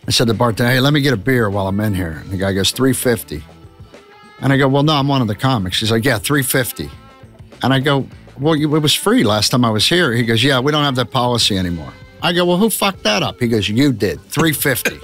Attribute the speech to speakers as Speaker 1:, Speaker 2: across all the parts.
Speaker 1: I said to the bartender, hey, let me get a beer while I'm in here. And the guy goes, $3.50. And I go, well, no, I'm one of the comics. He's like, yeah, $3.50. And I go, well, it was free last time I was here. He goes, yeah, we don't have that policy anymore. I go, well, who fucked that up? He goes, you did. $3.50.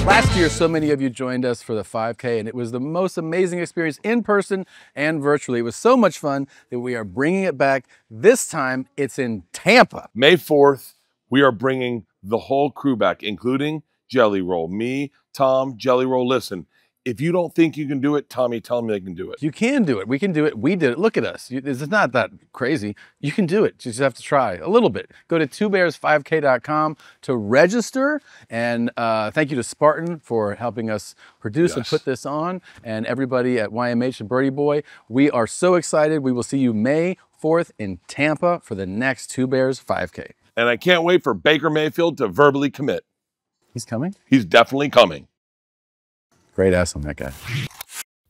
Speaker 2: Last year, so many of you joined us for the 5K, and it was the most amazing experience in person and virtually. It was so much fun that we are bringing it back. This time, it's in Tampa.
Speaker 3: May 4th, we are bringing the whole crew back, including Jelly Roll. Me, Tom, Jelly Roll. Listen, if you don't think you can do it, Tommy, tell me they can do it.
Speaker 2: You can do it. We can do it. We did it. Look at us. It's not that crazy. You can do it. You just have to try a little bit. Go to twobears5k.com to register. And thank you to Spartan for helping us produce and put this on. And everybody at YMH and Birdie Boy. We are so excited. We will see you May 4th in Tampa for the next Two Bears 5K.
Speaker 3: And I can't wait for Baker Mayfield to verbally commit.
Speaker 2: He's coming?
Speaker 3: He's definitely coming.
Speaker 2: Great ass on that guy.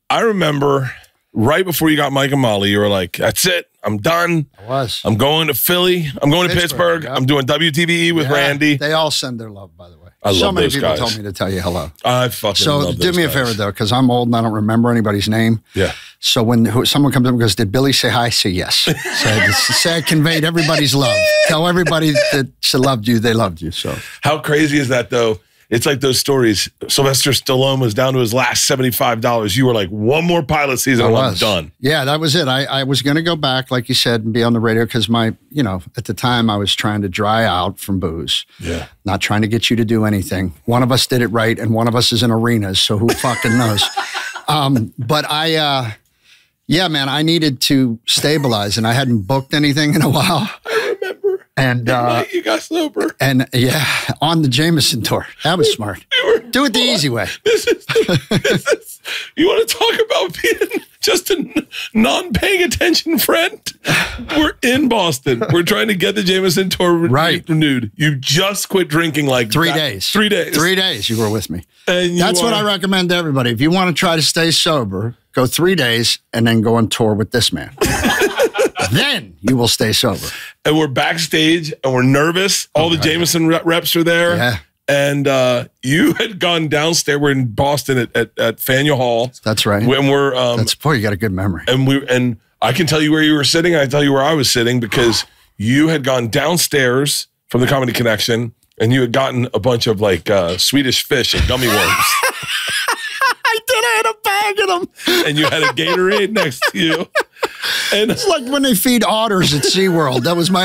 Speaker 4: I remember right before you got Mike and Molly, you were like, that's it. I'm done.
Speaker 1: I was.
Speaker 4: I'm going to Philly. I'm going to Pittsburgh.
Speaker 1: Yep.
Speaker 4: I'm doing WTVE with Randy.
Speaker 1: They all send their love, by the way.
Speaker 4: I love
Speaker 1: so many
Speaker 4: those
Speaker 1: people
Speaker 4: guys.
Speaker 1: told me to tell you hello.
Speaker 4: I fucking love those
Speaker 1: So do me a favor, though, because I'm old and I don't remember anybody's name.
Speaker 4: Yeah.
Speaker 1: So when someone comes up and goes, did Billy say hi? Say yes. Say I conveyed everybody's love. Tell everybody that she loved you, they loved you. So
Speaker 4: how crazy is that, though? It's like those stories. Sylvester Stallone was down to his last $75. You were like, one more pilot season and I'm done.
Speaker 1: Yeah, that was it. I was going to go back, like you said, and be on the radio because at the time I was trying to dry out from booze.
Speaker 4: Yeah.
Speaker 1: Not trying to get you to do anything. One of us did it right and one of us is in arenas, so who fucking knows? But yeah, man, I needed to stabilize and I hadn't booked anything in a while.
Speaker 4: I remember.
Speaker 1: And
Speaker 4: you got sober.
Speaker 1: And yeah, on the Jameson tour. That was smart. Do it the easy way.
Speaker 4: You want to talk about being just a non-paying attention friend? We're in Boston. We're trying to get the Jameson tour renewed. You just quit drinking like
Speaker 1: 3 days.
Speaker 4: 3 days.
Speaker 1: 3 days you were with me.
Speaker 4: And
Speaker 1: that's what I recommend to everybody. If you want to try to stay sober, go 3 days and then go on tour with this man. Then you will stay sober.
Speaker 4: And we're backstage and we're nervous. All the Jameson reps are there.
Speaker 1: Yeah.
Speaker 4: And you had gone downstairs. We're in Boston at Faneuil Hall.
Speaker 1: That's right.
Speaker 4: When we're
Speaker 1: boy, you got a good memory.
Speaker 4: And I can tell you where you were sitting. I can tell you where I was sitting because you had gone downstairs from the Comedy Connection and you had gotten a bunch of like Swedish fish and gummy worms.
Speaker 1: I did. I had a bag of them.
Speaker 4: And you had a Gatorade next to you. And
Speaker 1: it's like when they feed otters at SeaWorld. That was I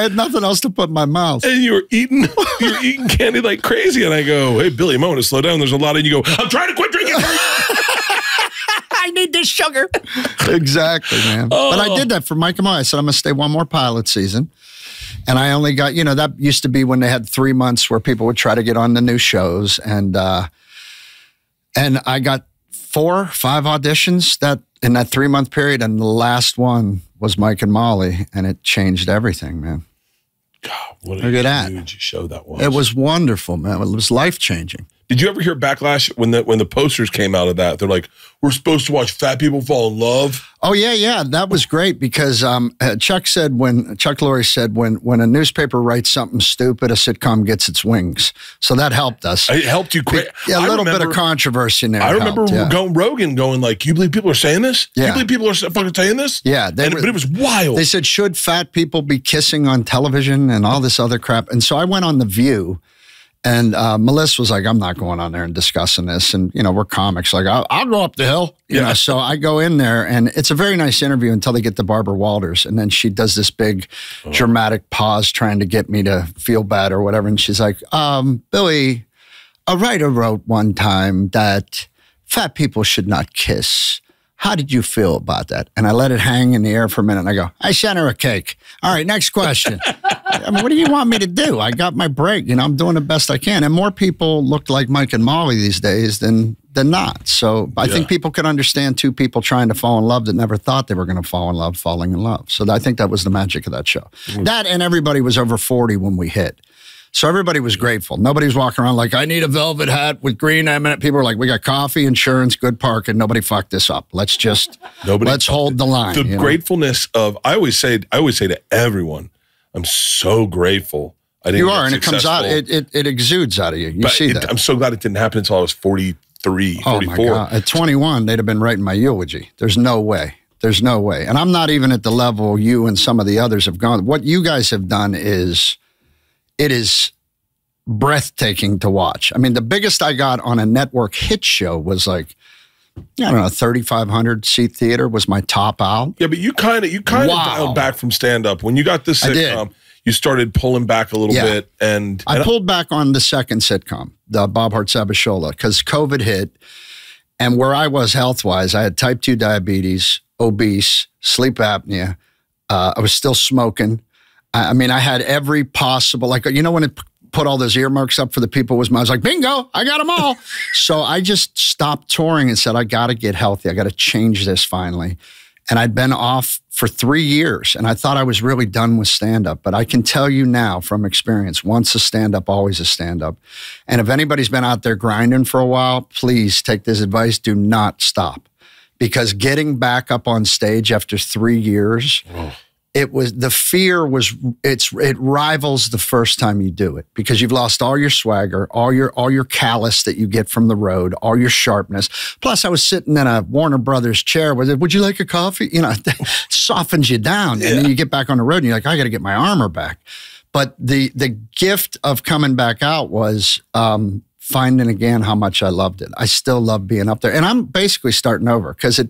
Speaker 1: had nothing else to put in my mouth.
Speaker 4: And you were eating candy like crazy. And I go, hey, Billy, I'm going to slow down. There's a lot. And you go, I'm trying to quit drinking.
Speaker 1: I need this sugar. Exactly, man. But I did that for Mike and Molly. I said, I'm going to stay one more pilot season. And I only got, that used to be when they had 3 months where people would try to get on the new shows. And I got 4 or 5 auditions in that 3-month period, and the last one was Mike and Molly, and it changed everything, man.
Speaker 4: God, what
Speaker 1: Look at that.
Speaker 4: Huge show that was.
Speaker 1: It was wonderful, man. It was life-changing.
Speaker 4: Did you ever hear backlash when the posters came out of that? They're like, we're supposed to watch fat people fall in love.
Speaker 1: Oh, yeah. That was great because Chuck Lorre said, when a newspaper writes something stupid, a sitcom gets its wings. So that helped us.
Speaker 4: It helped you quick.
Speaker 1: Yeah, a little bit of controversy in there.
Speaker 4: I remember Rogan going like, you believe people are saying this?
Speaker 1: Yeah.
Speaker 4: You believe people are fucking saying this?
Speaker 1: Yeah.
Speaker 4: But it was wild.
Speaker 1: They said, should fat people be kissing on television and all this other crap? And so I went on The View. And Melissa was like, I'm not going on there and discussing this. And, we're comics. Like, I'll go up the hill. You know, so I go in there, and it's a very nice interview until they get to Barbara Walters. And then she does this big dramatic pause trying to get me to feel bad or whatever. And she's like, Billy, a writer wrote one time that fat people should not kiss. How did you feel about that? And I let it hang in the air for a minute, and I go, I sent her a cake. All right, next question. I mean, what do you want me to do? I got my break. I'm doing the best I can. And more people look like Mike and Molly these days than not. So I think people can understand 2 people trying to fall in love that never thought they were going to fall in love, falling in love. So I think that was the magic of that show. That and everybody was over 40 when we hit. So everybody was grateful. Nobody was walking around like, I need a velvet hat with green M&M. People were like, we got coffee, insurance, good parking. Nobody fucked this up. Let's hold the line.
Speaker 4: The gratefulness of, I always say to everyone, I'm so grateful I didn't
Speaker 1: You
Speaker 4: get
Speaker 1: are, and it comes out. It exudes out of you. You see that.
Speaker 4: I'm so glad it didn't happen until I was 43, 44.
Speaker 1: Oh my God! At 21, they'd have been writing my eulogy. There's no way. There's no way. And I'm not even at the level you and some of the others have gone. What you guys have done is breathtaking to watch. I mean, the biggest I got on a network hit show was like, I don't know, 3,500 seat theater was my top out.
Speaker 4: Yeah, but you kind of dialed back from stand up when you got the sitcom. You started pulling back a little bit, and
Speaker 1: I pulled back on the second sitcom, the Bob Hart-Sabashola, because COVID hit, and where I was health wise, I had type 2 diabetes, obese, sleep apnea. I was still smoking. I mean, I had every possible, like, you know, when it put all those earmarks up for the people, I was like, bingo, I got them all. So I just stopped touring and said, I got to get healthy. I got to change this finally. And I'd been off for 3 years, and I thought I was really done with stand-up. But I can tell you now from experience, once a stand-up, always a stand-up. And if anybody's been out there grinding for a while, please take this advice. Do not stop. Because getting back up on stage after 3 years, the fear was, it rivals the first time you do it, because you've lost all your swagger, all your callus that you get from the road, all your sharpness. Plus I was sitting in a Warner Brothers chair with it. Would you like a coffee? You know, it softens you down. And then you get back on the road and you're like, I got to get my armor back. But the gift of coming back out was, finding again how much I loved it. I still love being up there. And I'm basically starting over, because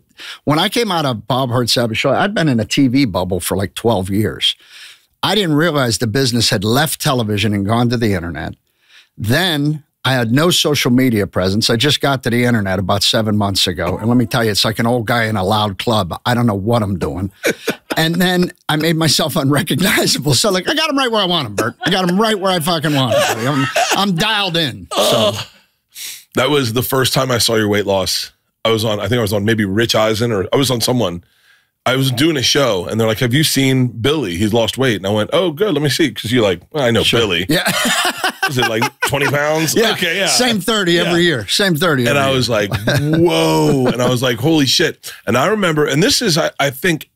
Speaker 1: when I came out of Bob Hart-Sabashola, I'd been in a TV bubble for like 12 years. I didn't realize the business had left television and gone to the internet. Then I had no social media presence. I just got to the internet about 7 months ago. And let me tell you, it's like an old guy in a loud club. I don't know what I'm doing. And then I made myself unrecognizable. So like, I got him right where I want him, Bert. I got him right where I fucking want him. I'm dialed in. So.
Speaker 4: That was the first time I saw your weight loss. I think I was on maybe Rich Eisen, or I was on someone. I was doing a show, and they're like, have you seen Billy? He's lost weight. And I went, oh, good, let me see. Because you're like, well, I know Billy.
Speaker 1: Yeah.
Speaker 4: Is it like 20 pounds?
Speaker 1: Yeah.
Speaker 4: Okay, yeah.
Speaker 1: Same 30 every year. Same 30
Speaker 4: And I was like, whoa. And I was like, holy shit. And I remember, and this is, I think,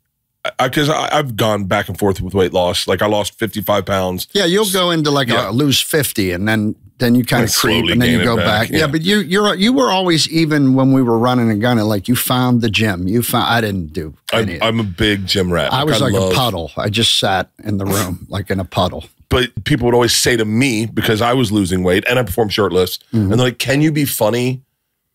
Speaker 4: because I've gone back and forth with weight loss. Like I lost 55 pounds.
Speaker 1: Yeah, you'll go into like lose 50, and then you kind of creep, and then you go back. Yeah, but you were always, even when we were running and gunning, like you found the gym. I didn't do any.
Speaker 4: I'm a big gym rat.
Speaker 1: I was like a puddle. I just sat in the room like in a puddle.
Speaker 4: But people would always say to me, because I was losing weight and I performed shirtless, and they're like, can you be funny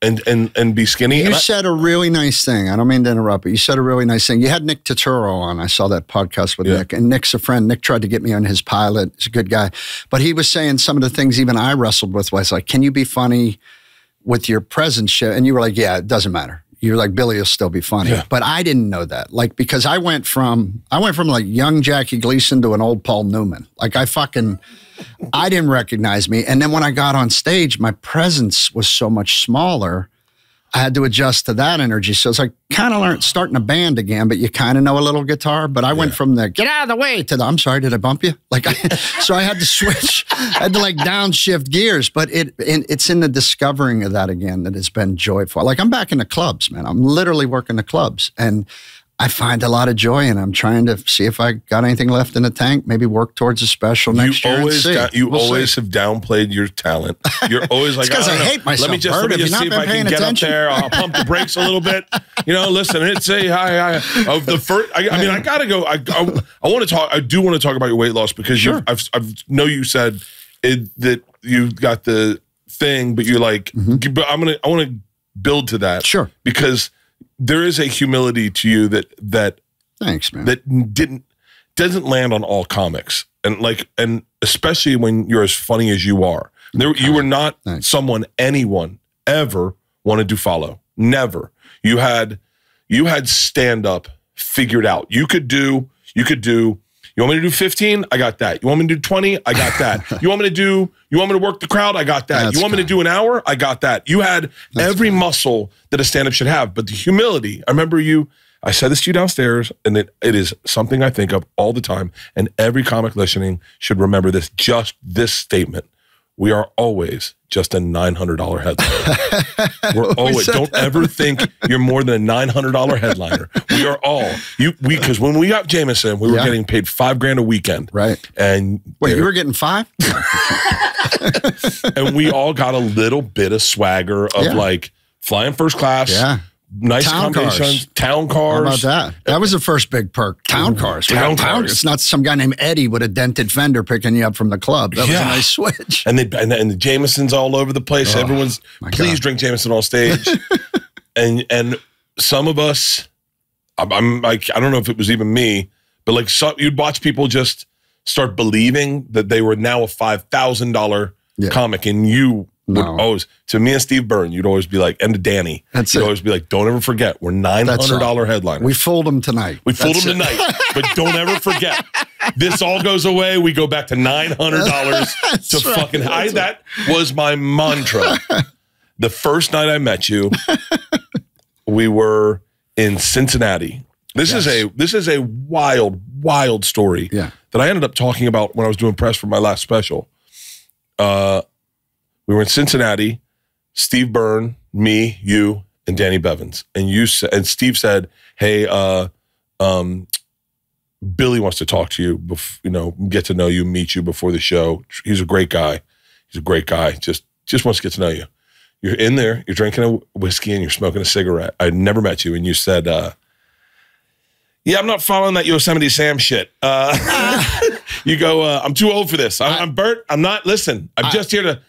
Speaker 4: and be skinny?
Speaker 1: You said a really nice thing. I don't mean to interrupt, but you said a really nice thing. You had Nick Turturro on. I saw that podcast with Nick, and Nick's a friend. Nick tried to get me on his pilot. He's a good guy. But he was saying some of the things even I wrestled with was like, can you be funny with your presence? And you were like, yeah, it doesn't matter. You're like, Billy will still be funny. Yeah. But I didn't know that. Like, because I went from like young Jackie Gleason to an old Paul Newman. Like I didn't recognize me. And then when I got on stage, my presence was so much smaller. I had to adjust to that energy. So it's like kind of starting a band again, but you kind of know a little guitar. But I went from the get out of the way to the, I'm sorry, did I bump you? Like, so I had to switch. I had to like downshift gears. But it's in the discovering of that again that has been joyful. Like I'm back in the clubs, man. I'm literally working the clubs. And I find a lot of joy, and I'm trying to see if I got anything left in the tank, maybe work towards a special next year.
Speaker 4: You always have downplayed your talent. You're always like,
Speaker 1: because I hate myself.
Speaker 4: Let me just see if I can get up there. I'll pump the brakes a little bit. You know, listen, it's a hi. Of the first, I mean, I gotta go. I want to talk. I do want to talk about your weight loss, because I know you said that you got the thing, but you're like, but I want to build to that.
Speaker 1: Sure,
Speaker 4: because there is a humility to you that
Speaker 1: thanks, man.
Speaker 4: That doesn't land on all comics, and especially when you're as funny as you are. You were not someone anyone ever wanted to follow. Never. You had stand up figured out. You could do. You want me to do 15? I got that. You want me to do 20? I got that. You want me to work the crowd? I got that. You want me to do an hour? I got that. You had every muscle that a stand-up should have. But the humility, I remember I said this to you downstairs, and it is something I think of all the time. And every comic listening should remember this statement. we are always just a $900 headliner. We're always, don't ever think you're more than a $900 headliner. We are all, because when we got Jameson, we were getting paid $5,000 a weekend.
Speaker 1: Right.
Speaker 4: And
Speaker 1: wait, you were getting $5?
Speaker 4: And we all got a little bit of swagger of like flying first class.
Speaker 1: Yeah.
Speaker 4: Nice
Speaker 1: town
Speaker 4: accommodations,
Speaker 1: cars.
Speaker 4: Town cars.
Speaker 1: How about that? That was the first big perk. Town cars.
Speaker 4: Town cars.
Speaker 1: It's not some guy named Eddie with a dented fender picking you up from the club. That was a nice switch.
Speaker 4: And the Jameson's all over the place. Everyone's, please drink Jameson on stage. and some of us, I'm like, I don't know if it was even me, but like you'd watch people just start believing that they were now a $5,000 comic, and you would always, to me and Steve Byrne, you'd always be like, and to Danny, you'd always be like, don't ever forget, we're $900 headliners.
Speaker 1: We fooled them tonight.
Speaker 4: We fooled them tonight, but don't ever forget. This all goes away. We go back to $900 to fucking hide. That was my mantra. The first night I met you, we were in Cincinnati. This is a wild story that I ended up talking about when I was doing press for my last special. We were in Cincinnati, Steve Byrne, me, you, and Danny Bevins. And Steve said, hey, Billy wants to talk to you, get to know you, meet you before the show. He's a great guy. Just wants to get to know you. You're in there, you're drinking a whiskey and you're smoking a cigarette. I'd never met you. And you said, yeah, I'm not following that Yosemite Sam shit. You go, I'm too old for this. I'm Bert. I'm not. Listen, I'm just here to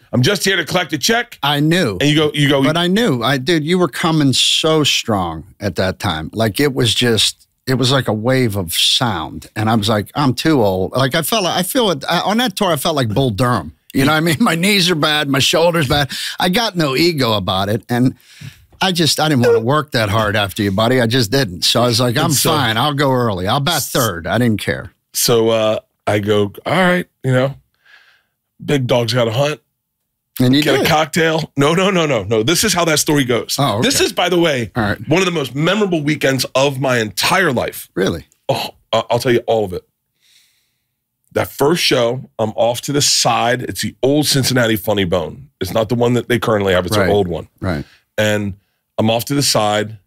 Speaker 4: collect a check.
Speaker 1: I knew.
Speaker 4: And you go.
Speaker 1: But I knew. Dude, you were coming so strong at that time. Like it was like a wave of sound, and I was like, I'm too old. Like I feel it on that tour. I felt like Bull Durham. You know what I mean? My knees are bad, my shoulders bad. I got no ego about it, and I didn't want to work that hard after you, buddy. I just didn't. So I was like, I'm fine. I'll go early. I'll bat third. I didn't care.
Speaker 4: So I go, all right, big dog's got to hunt.
Speaker 1: And you
Speaker 4: get
Speaker 1: did.
Speaker 4: A cocktail. No. This is how that story goes.
Speaker 1: Oh, okay.
Speaker 4: This is, by the way, one of the most memorable weekends of my entire life.
Speaker 1: Really?
Speaker 4: Oh, I'll tell you all of it. That first show, I'm off to the side. It's the old Cincinnati Funny Bone. It's not the one that they currently have. It's an old one.
Speaker 1: Right.
Speaker 4: And I'm off to the side.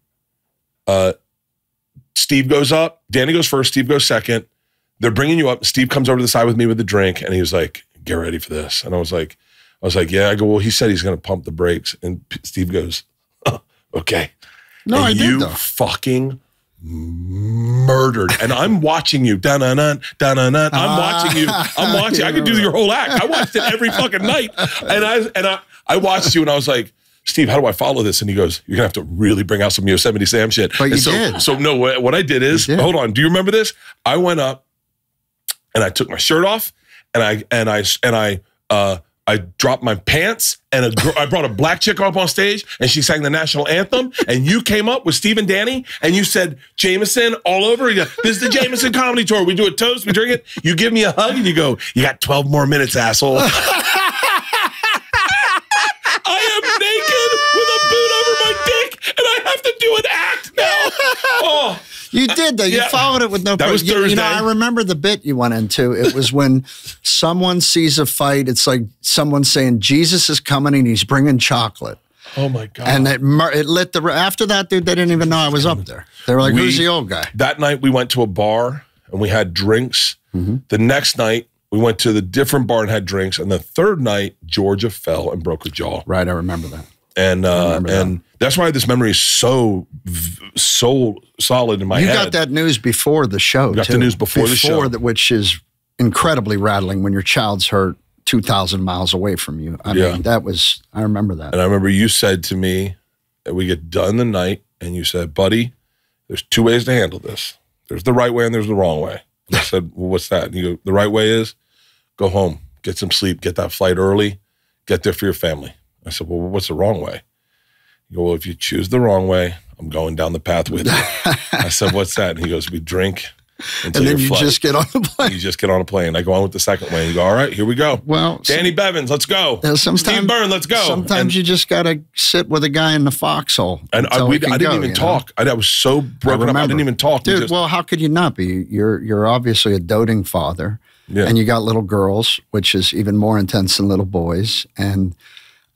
Speaker 4: Steve goes up. Danny goes first. Steve goes second. They're bringing you up. Steve comes over to the side with me with the drink, and he was like, get ready for this. And I was like, yeah. I go, well, he said he's going to pump the brakes. And Steve goes, oh, okay.
Speaker 1: No,
Speaker 4: and
Speaker 1: I did,
Speaker 4: you
Speaker 1: though.
Speaker 4: fucking murdered. And I'm watching you. I'm watching you. I could do your whole act. I watched it every fucking night. And I watched you, and I was like, Steve, how do I follow this? And he goes, you're going to have to really bring out some Yosemite Sam shit.
Speaker 1: But you did.
Speaker 4: So no, what I did is, hold on. Do you remember this? I went up and I took my shirt off and I dropped my pants, and I brought a black chick up on stage, and she sang the national anthem, and you came up with Steve and Danny, and you said, Jameson all over. You go, this is the Jameson Comedy Tour. We do a toast, we drink it. You give me a hug, and you go, you got 12 more minutes, asshole. I am naked with a boot over my dick, and I have to do an act now. Oh.
Speaker 1: You did, though. You followed it with no
Speaker 4: That was Thursday.
Speaker 1: I remember the bit you went into. It was when someone sees a fight. It's like someone saying, Jesus is coming and he's bringing chocolate.
Speaker 4: Oh, my God.
Speaker 1: And it lit the... After that, dude, they didn't even know I was up there. They were like, who's the old guy?
Speaker 4: That night, we went to a bar, and we had drinks.
Speaker 1: Mm-hmm.
Speaker 4: The next night, we went to the different bar and had drinks. And the third night, Georgia fell and broke her jaw.
Speaker 1: Right, I remember that.
Speaker 4: And that's why this memory is so solid in my head.
Speaker 1: You got that news before the show,
Speaker 4: got the news before the show.
Speaker 1: Which is incredibly rattling when your child's hurt 2,000 miles away from you. I mean, I remember that.
Speaker 4: And I remember you said to me that we get done the night, and you said, buddy, there's two ways to handle this. There's the right way and there's the wrong way. And I said, well, what's that? And you go, the right way is go home, get some sleep, get that flight early, get there for your family. I said, well, what's the wrong way? You go, well, if you choose the wrong way, I'm going down the path with you. I said, what's that? And he goes, we drink until
Speaker 1: and then you
Speaker 4: flight.
Speaker 1: just get on the plane.
Speaker 4: You just get on a plane. I go on with the second way. And you go, all right, here we go.
Speaker 1: Well,
Speaker 4: Danny Bevins, let's go. Steve Byrne, let's go.
Speaker 1: Sometimes you just got to sit with a guy in the foxhole.
Speaker 4: And I didn't even talk. I was so broken up. I didn't even talk.
Speaker 1: Dude, well, how could you not be? You're obviously a doting father.
Speaker 4: Yeah.
Speaker 1: And you got little girls, which is even more intense than little boys. And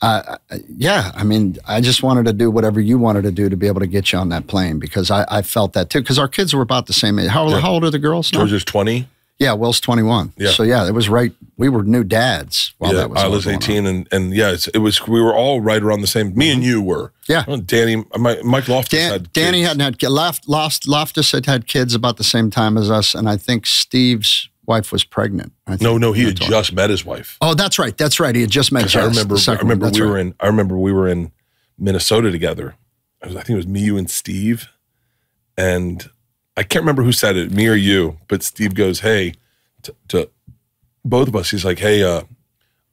Speaker 1: yeah, I mean, I just wanted to do whatever you wanted to do to be able to get you on that plane, because I felt that too. Because our kids were about the same age. How old are the girls now?
Speaker 4: Georgia's 20.
Speaker 1: Yeah, Will's 21.
Speaker 4: Yeah.
Speaker 1: So yeah, it was right. We were new dads while that was
Speaker 4: I
Speaker 1: all
Speaker 4: was
Speaker 1: going
Speaker 4: 18,
Speaker 1: on.
Speaker 4: and yeah, it was. We were all right around the same. Me and you were.
Speaker 1: Yeah.
Speaker 4: Danny, Mike Loftus had
Speaker 1: Danny
Speaker 4: kids.
Speaker 1: hadn't had kids. Loftus had kids about the same time as us, and I think Steve's wife was pregnant.
Speaker 4: No, he had just met his wife.
Speaker 1: Oh, that's right. He had just met Jess.
Speaker 4: I remember we were in Minnesota together. I think it was me, you, and Steve, and I can't remember who said it, me or you, but Steve goes, "Hey," to both of us. He's like, "Hey,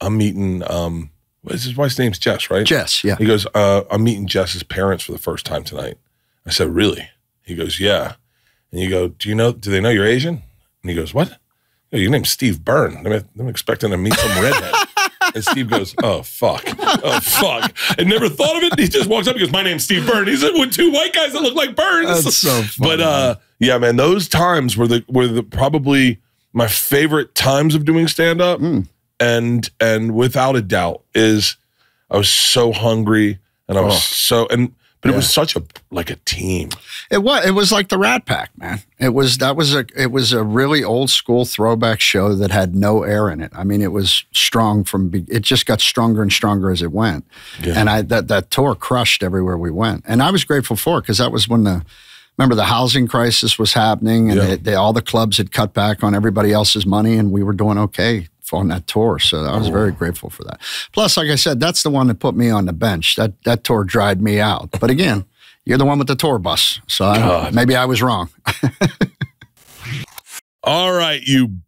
Speaker 4: I'm meeting his wife's name's Jess, right?"
Speaker 1: Jess, yeah.
Speaker 4: He goes, "I'm meeting Jess's parents for the first time tonight." I said, "Really?" He goes, "Yeah." And you go, do they know you're Asian?" And he goes, "What?" "Yeah, your name's Steve Byrne. I'm expecting to meet some redhead." And Steve goes, "Oh, fuck. Oh, fuck." I never thought of it. He just walks up and goes, "My name's Steve Byrne." He's with two white guys that look like Burns.
Speaker 1: That's so funny.
Speaker 4: But yeah, man, those times were the probably my favorite times of doing stand-up. And without a doubt is I was so hungry, and I was but it was such a team. It
Speaker 1: was like the Rat Pack, man. It was a really old school throwback show that had no air in it. I mean, it was strong it just got stronger and stronger as it went. Yeah. And that tour crushed everywhere we went. And I was grateful for it, because that was when remember the housing crisis was happening, and all the clubs had cut back on everybody else's money, and we were doing okay on that tour. So I was very grateful for that. Plus, like I said, that's the one that put me on the bench. That tour dried me out. But again, you're the one with the tour bus. So maybe I was wrong.
Speaker 4: All right, you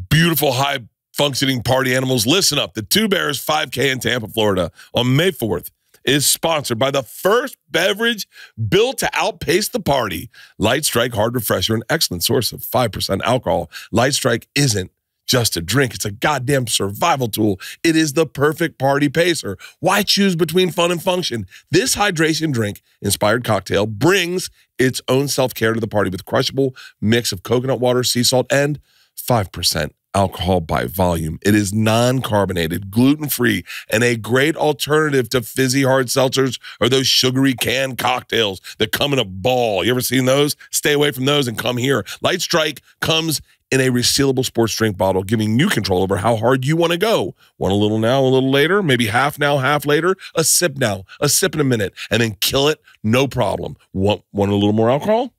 Speaker 4: beautiful high-functioning party animals, listen up. The Two Bears 5K in Tampa, Florida on May 4th is sponsored by the first beverage built to outpace the party. Light Strike Hard Refresher, an excellent source of 5% alcohol. Light Strike isn't just a drink. It's a goddamn survival tool. It is the perfect party pacer. Why choose between fun and function? This hydration drink-inspired cocktail brings its own self-care to the party with crushable mix of coconut water, sea salt, and 5% alcohol by volume. It is non-carbonated, gluten-free, and a great alternative to fizzy hard seltzers or those sugary canned cocktails that come in a ball. You ever seen those? Stay away from those and come here. Light Strike comes in a resealable sports drink bottle, giving you control over how hard you want to go. Want a little now, a little later, maybe half now, half later, a sip now, a sip in a minute, and then kill it, no problem. Want a little more alcohol?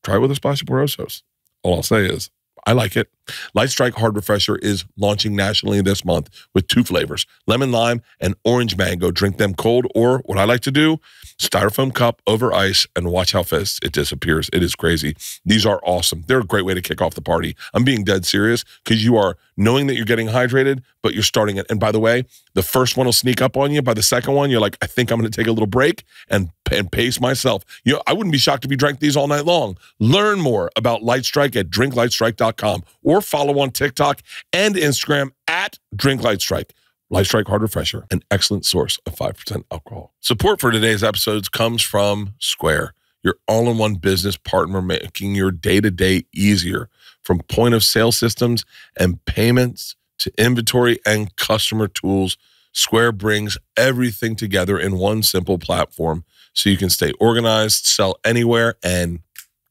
Speaker 4: Try it with a splash of Porosos. All I'll say is, I like it. Light Strike Hard Refresher is launching nationally this month with 2 flavors, lemon lime and orange mango. Drink them cold, or what I like to do, styrofoam cup over ice, and watch how fast it disappears. It is crazy. These are awesome. They're a great way to kick off the party. I'm being dead serious, because you are knowing that you're getting hydrated, but you're starting it. And by the way, the first one will sneak up on you. By the second one, you're like, I think I'm going to take a little break and pace myself. I wouldn't be shocked if you drank these all night long. Learn more about Light Strike at drinklightstrike.com, or follow on TikTok and Instagram at drinklightstrike. Light Strike Hard Refresher, an excellent source of 5% alcohol. Support for today's episodes comes from Square, your all-in-one business partner, making your day-to-day easier. From point-of-sale systems and payments to inventory and customer tools, Square brings everything together in one simple platform so you can stay organized, sell anywhere, and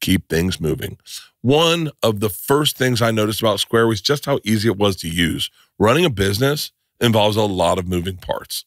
Speaker 4: keep things moving. One of the first things I noticed about Square was just how easy it was to use. Running a business involves a lot of moving parts.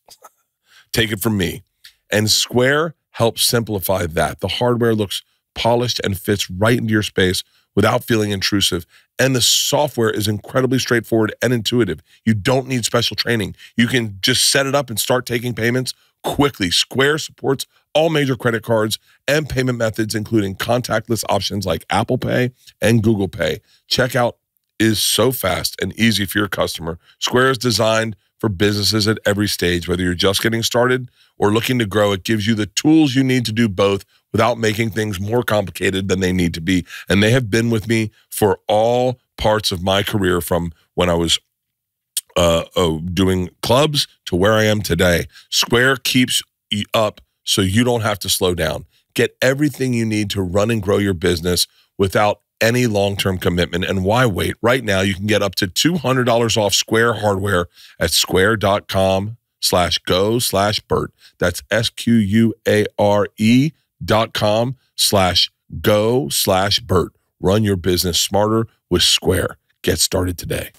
Speaker 4: Take it from me. And Square helps simplify that. The hardware looks polished and fits right into your space without feeling intrusive. And the software is incredibly straightforward and intuitive. You don't need special training. You can just set it up and start taking payments quickly. Square supports all major credit cards and payment methods, including contactless options like Apple Pay and Google Pay. Checkout is so fast and easy for your customer. Square is designed for businesses at every stage. Whether you're just getting started or looking to grow, it gives you the tools you need to do both without making things more complicated than they need to be. And they have been with me for all parts of my career, from when I was doing clubs to where I am today. Square keeps you up so you don't have to slow down. Get everything you need to run and grow your business without any long-term commitment. And why wait? Right now, you can get up to $200 off Square hardware at square.com/go/Bert. That's SQUARE.com/go/Bert. Run your business smarter with Square. Get started today.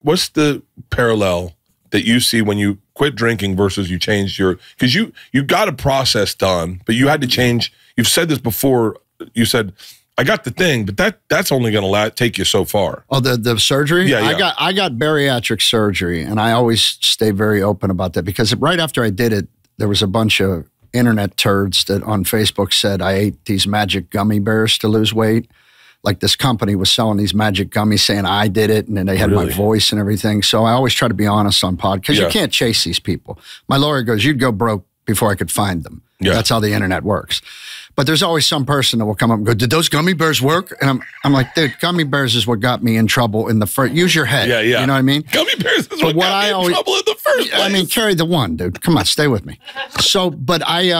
Speaker 4: What's the parallel that you see when you quit drinking versus you changed your, because you got a process done, but you had to change. You've said this before. You said, I got the thing, but that's only going to take you so far.
Speaker 1: Oh, the surgery?
Speaker 4: Yeah.
Speaker 1: I got bariatric surgery, and I always stay very open about that because right after I did it, there was a bunch of internet turds that on Facebook said I ate these magic gummy bears to lose weight. Like this company was selling these magic gummies saying I did it, and then they had my voice and everything. So I always try to be honest on pod because you can't chase these people. My lawyer goes, you'd go broke before I could find them. Yeah. That's how the internet works. But there's always some person that will come up and go, did those gummy bears work? And I'm like, dude, gummy bears is what got me in trouble in the first. Use your head. Yeah. You know what I mean?
Speaker 4: Gummy bears is what got me in trouble in the first place.
Speaker 1: I mean, carry the one, dude. Come on, stay with me. So, but I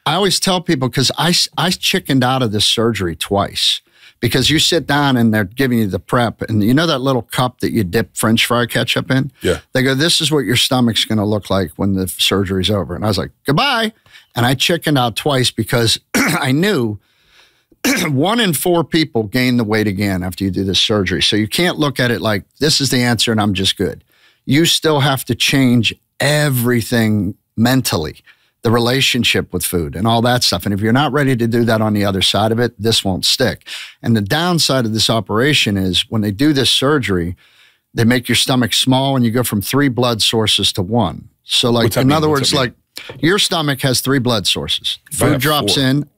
Speaker 1: always tell people, because I chickened out of this surgery twice. Because you sit down and they're giving you the prep, and you know that little cup that you dip French fry ketchup in?
Speaker 4: Yeah.
Speaker 1: They go, this is what your stomach's going to look like when the surgery's over. And I was like, goodbye. And I chickened out twice because I knew 1 in 4 people gain the weight again after you do this surgery. So you can't look at it like this is the answer and I'm just good. You still have to change everything mentally. The relationship with food and all that stuff. And if you're not ready to do that on the other side of it, this won't stick. And the downside of this operation is when they do this surgery, they make your stomach small and you go from 3 blood sources to 1. So like, in other words, like your stomach has 3 blood sources. Food drops in,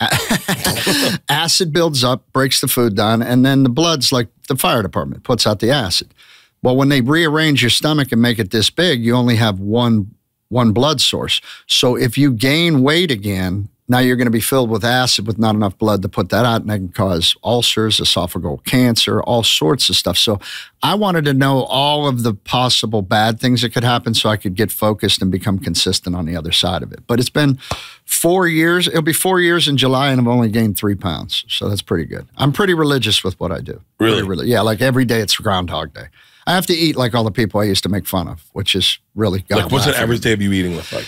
Speaker 1: acid builds up, breaks the food down, and then the blood's like the fire department, puts out the acid. Well, when they rearrange your stomach and make it this big, you only have one blood source. So if you gain weight again, now you're going to be filled with acid with not enough blood to put that out, and that can cause ulcers, esophageal cancer, all sorts of stuff. So I wanted to know all of the possible bad things that could happen so I could get focused and become consistent on the other side of it. But it's been 4 years. It'll be 4 years in July, and I've only gained 3 pounds. So that's pretty good. I'm pretty religious with what I do.
Speaker 4: Really?
Speaker 1: Yeah, like every day it's Groundhog Day. I have to eat like all the people I used to make fun of, which is really God.
Speaker 4: Like, what's an average day of you eating look like?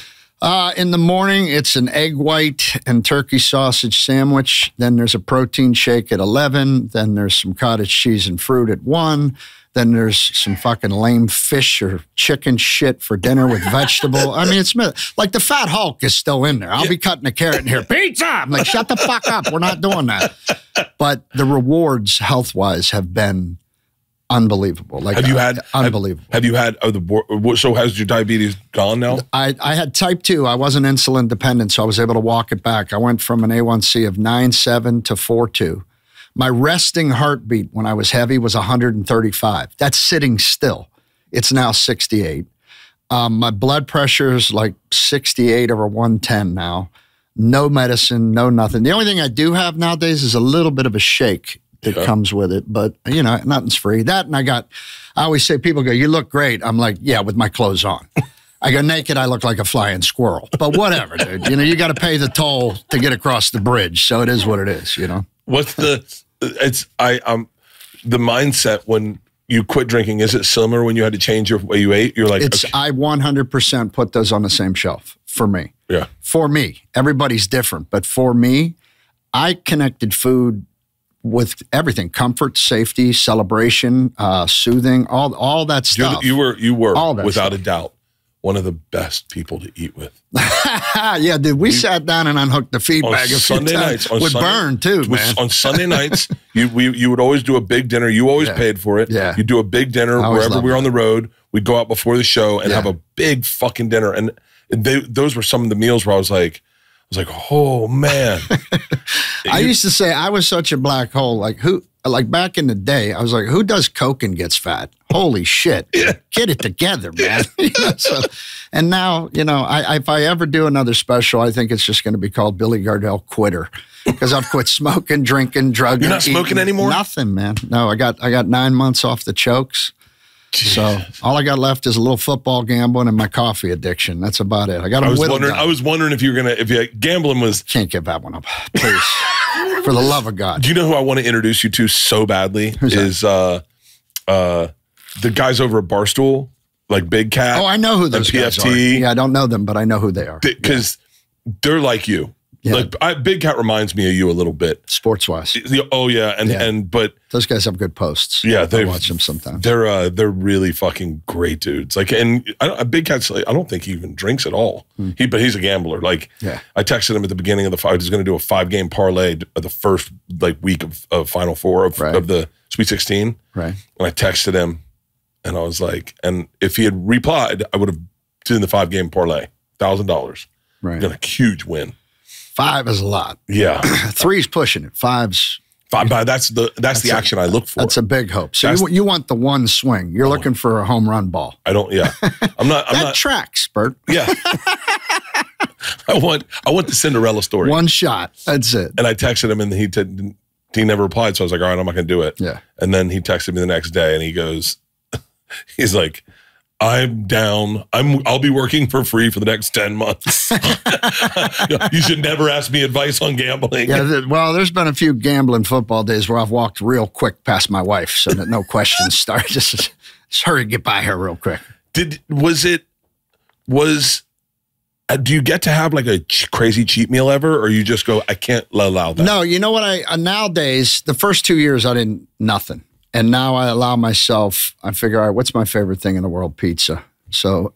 Speaker 1: In the morning, it's an egg white and turkey sausage sandwich. Then there's a protein shake at 11. Then there's some cottage cheese and fruit at 1. Then there's some fucking lame fish or chicken shit for dinner with vegetable. I mean, it's like the Fat Hulk is still in there. I'll be cutting a carrot in here. Pizza! I'm like, shut the fuck up. We're not doing that. But the rewards health-wise have been unbelievable. Like, unbelievable.
Speaker 4: Have you had so has your diabetes gone now?
Speaker 1: I had type 2. I wasn't insulin dependent, so I was able to walk it back. I went from an A1C of 9.7 to 4.2. My resting heartbeat when I was heavy was 135. That's sitting still. It's now 68. My blood pressure is like 68 over 110 now. No medicine, no nothing. The only thing I do have nowadays is a little bit of a shake that comes with it, but you know, nothing's free. That, and I always say, people go, you look great. I'm like, yeah, with my clothes on. I go naked, I look like a flying squirrel, but whatever, dude. You know, you got to pay the toll to get across the bridge. So it is what it is, you know?
Speaker 4: What's the mindset when you quit drinking? Is it similar when you had to change your way you ate? You're like,
Speaker 1: I 100% put those on the same shelf for me.
Speaker 4: Yeah.
Speaker 1: For me, everybody's different, but for me, I connected food with everything: comfort, safety, celebration, soothing, all that stuff.
Speaker 4: You were without a doubt one of the best people to eat with.
Speaker 1: Yeah, dude. We sat down and unhooked the feed bag a few times with Bern too, man.
Speaker 4: On Sunday nights, you would always do a big dinner. You always paid for it.
Speaker 1: Yeah.
Speaker 4: You do a big dinner wherever we were on the road. We'd go out before the show and have a big fucking dinner. And those were some of the meals where I was like, oh man.
Speaker 1: I used to say I was such a black hole. Like back in the day, I was like, who does coke and gets fat? Holy shit. Yeah. Get it together, man. And now, you know, if I ever do another special, I think it's just going to be called Billy Gardell Quitter. Because I've quit smoking, drinking, drugging.
Speaker 4: You're not smoking anymore?
Speaker 1: Nothing, man. No, I got 9 months off the chokes. So all I got left is a little football gambling and my coffee addiction. That's about it. I got to whittle down.
Speaker 4: I was wondering if you were gonna, gambling was.
Speaker 1: Can't give that one up, please. For the love of God.
Speaker 4: Do you know who I want to introduce you to so badly?
Speaker 1: Who's
Speaker 4: that? The guys over at Barstool, like Big Cat.
Speaker 1: Oh, I know who those guys are. Yeah, I don't know them, but I know who they are.
Speaker 4: Because they're like you. Yeah. Like Big Cat reminds me of you a little bit,
Speaker 1: sports wise.
Speaker 4: Oh yeah, but
Speaker 1: those guys have good posts.
Speaker 4: Yeah,
Speaker 1: I watch them sometimes.
Speaker 4: They're really fucking great dudes. Like, and Big Cat's I don't think he even drinks at all. But he's a gambler. Like, I texted him at the beginning of the fight. He's going to do a 5-game parlay of the first week of Final Four of the Sweet 16.
Speaker 1: Right.
Speaker 4: And I texted him, and I was like, and if he had replied, I would have done the 5-game parlay, $1,000.
Speaker 1: Right.
Speaker 4: Got a huge win.
Speaker 1: 5 is a lot.
Speaker 4: Yeah.
Speaker 1: 3's pushing it. 5's.
Speaker 4: That's the action I look for.
Speaker 1: That's a big hope. So you want the one swing. You're looking for a home run ball.
Speaker 4: I don't. Yeah. I'm not.
Speaker 1: That tracks, Bert.
Speaker 4: Yeah. I want the Cinderella story.
Speaker 1: One shot. That's it.
Speaker 4: And I texted him, and he never replied. So I was like, all right, I'm not going to do it.
Speaker 1: Yeah.
Speaker 4: And then he texted me the next day, and he's like, I'm down. I'll be working for free for the next 10 months. You should never ask me advice on gambling.
Speaker 1: Yeah, well, there's been a few gambling football days where I've walked real quick past my wife so that no questions start. Just hurry, get by her real quick.
Speaker 4: Do you get to have like a crazy cheat meal ever, or you just go, I can't allow that?
Speaker 1: No, you know what? Nowadays, the first 2 years I didn't, nothing. And now I allow myself, I figure, all right, what's my favorite thing in the world? Pizza. So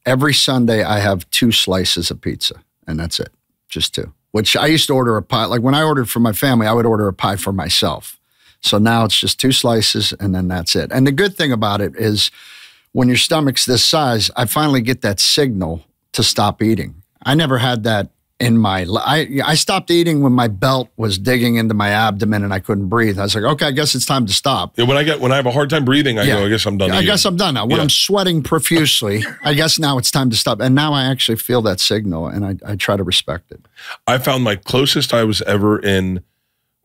Speaker 1: every Sunday I have 2 slices of pizza, and that's it, just 2. Which I used to order a pie. Like when I ordered for my family, I would order a pie for myself. So now it's just 2 slices, and then that's it. And the good thing about it is when your stomach's this size, I finally get that signal to stop eating. I never had that in my life. I stopped eating when my belt was digging into my abdomen and I couldn't breathe. I was like, okay, I guess it's time to stop.
Speaker 4: Yeah, when I have a hard time breathing, I go, I guess I'm done.
Speaker 1: I guess I'm done now. When I'm sweating profusely, I guess now it's time to stop. And now I actually feel that signal, and I try to respect it.
Speaker 4: I found my closest I was ever in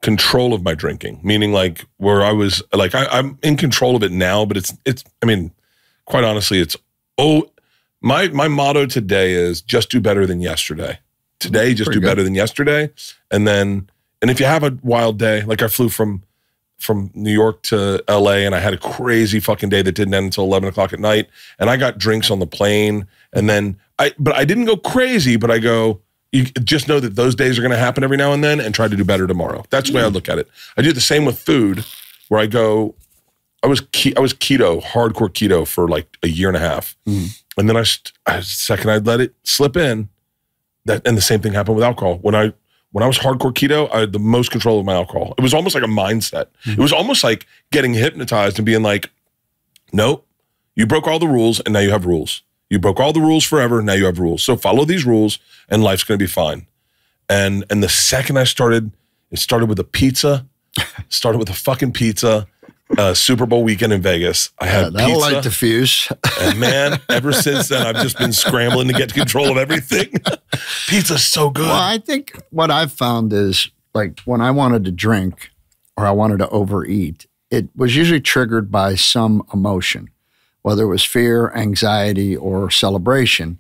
Speaker 4: control of my drinking, meaning like where I was like, I'm in control of it now, but it's I mean, quite honestly, my motto today is just do better than yesterday. Today, just do better than yesterday. And if you have a wild day, like I flew from New York to LA, and I had a crazy fucking day that didn't end until 11 o'clock at night. And I got drinks on the plane. And then but I didn't go crazy, but I go, you just know that those days are going to happen every now and then, and try to do better tomorrow. That's the way I look at it. I do the same with food, where I go, I was keto, hardcore keto for like a year and a half. And then second I'd let it slip in, and the same thing happened with alcohol. When I was hardcore keto, I had the most control of my alcohol. It was almost like a mindset. It was almost like getting hypnotized and being like, nope, you broke all the rules and now you have rules. You broke all the rules forever, now you have rules. So follow these rules and life's going to be fine. And the second it started with a pizza, started with a fucking pizza. Super Bowl weekend in Vegas. I had
Speaker 1: that'll
Speaker 4: pizza.
Speaker 1: light the fuse.
Speaker 4: And man, ever since then, I've just been scrambling to get control of everything. Pizza's so good.
Speaker 1: Well, I think what I've found is like when I wanted to drink or I wanted to overeat, it was usually triggered by some emotion, whether it was fear, anxiety, or celebration.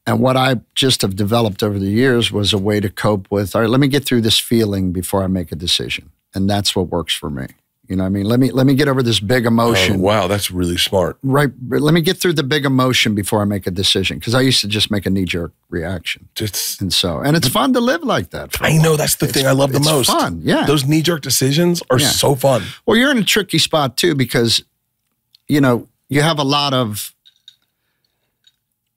Speaker 1: And what I just have developed over the years was a way to cope with, all right, let me get through this feeling before I make a decision. And that's what works for me. You know what I mean? Let me get over this big emotion.
Speaker 4: Oh, wow, that's really smart.
Speaker 1: Right. Let me get through the big emotion before I make a decision. Because I used to just make a knee-jerk reaction. And it's fun to live like that.
Speaker 4: I know, that's the thing I love the most.
Speaker 1: It's fun, yeah.
Speaker 4: Those knee-jerk decisions are so fun.
Speaker 1: Well, you're in a tricky spot, too, because, you know, you have a lot of,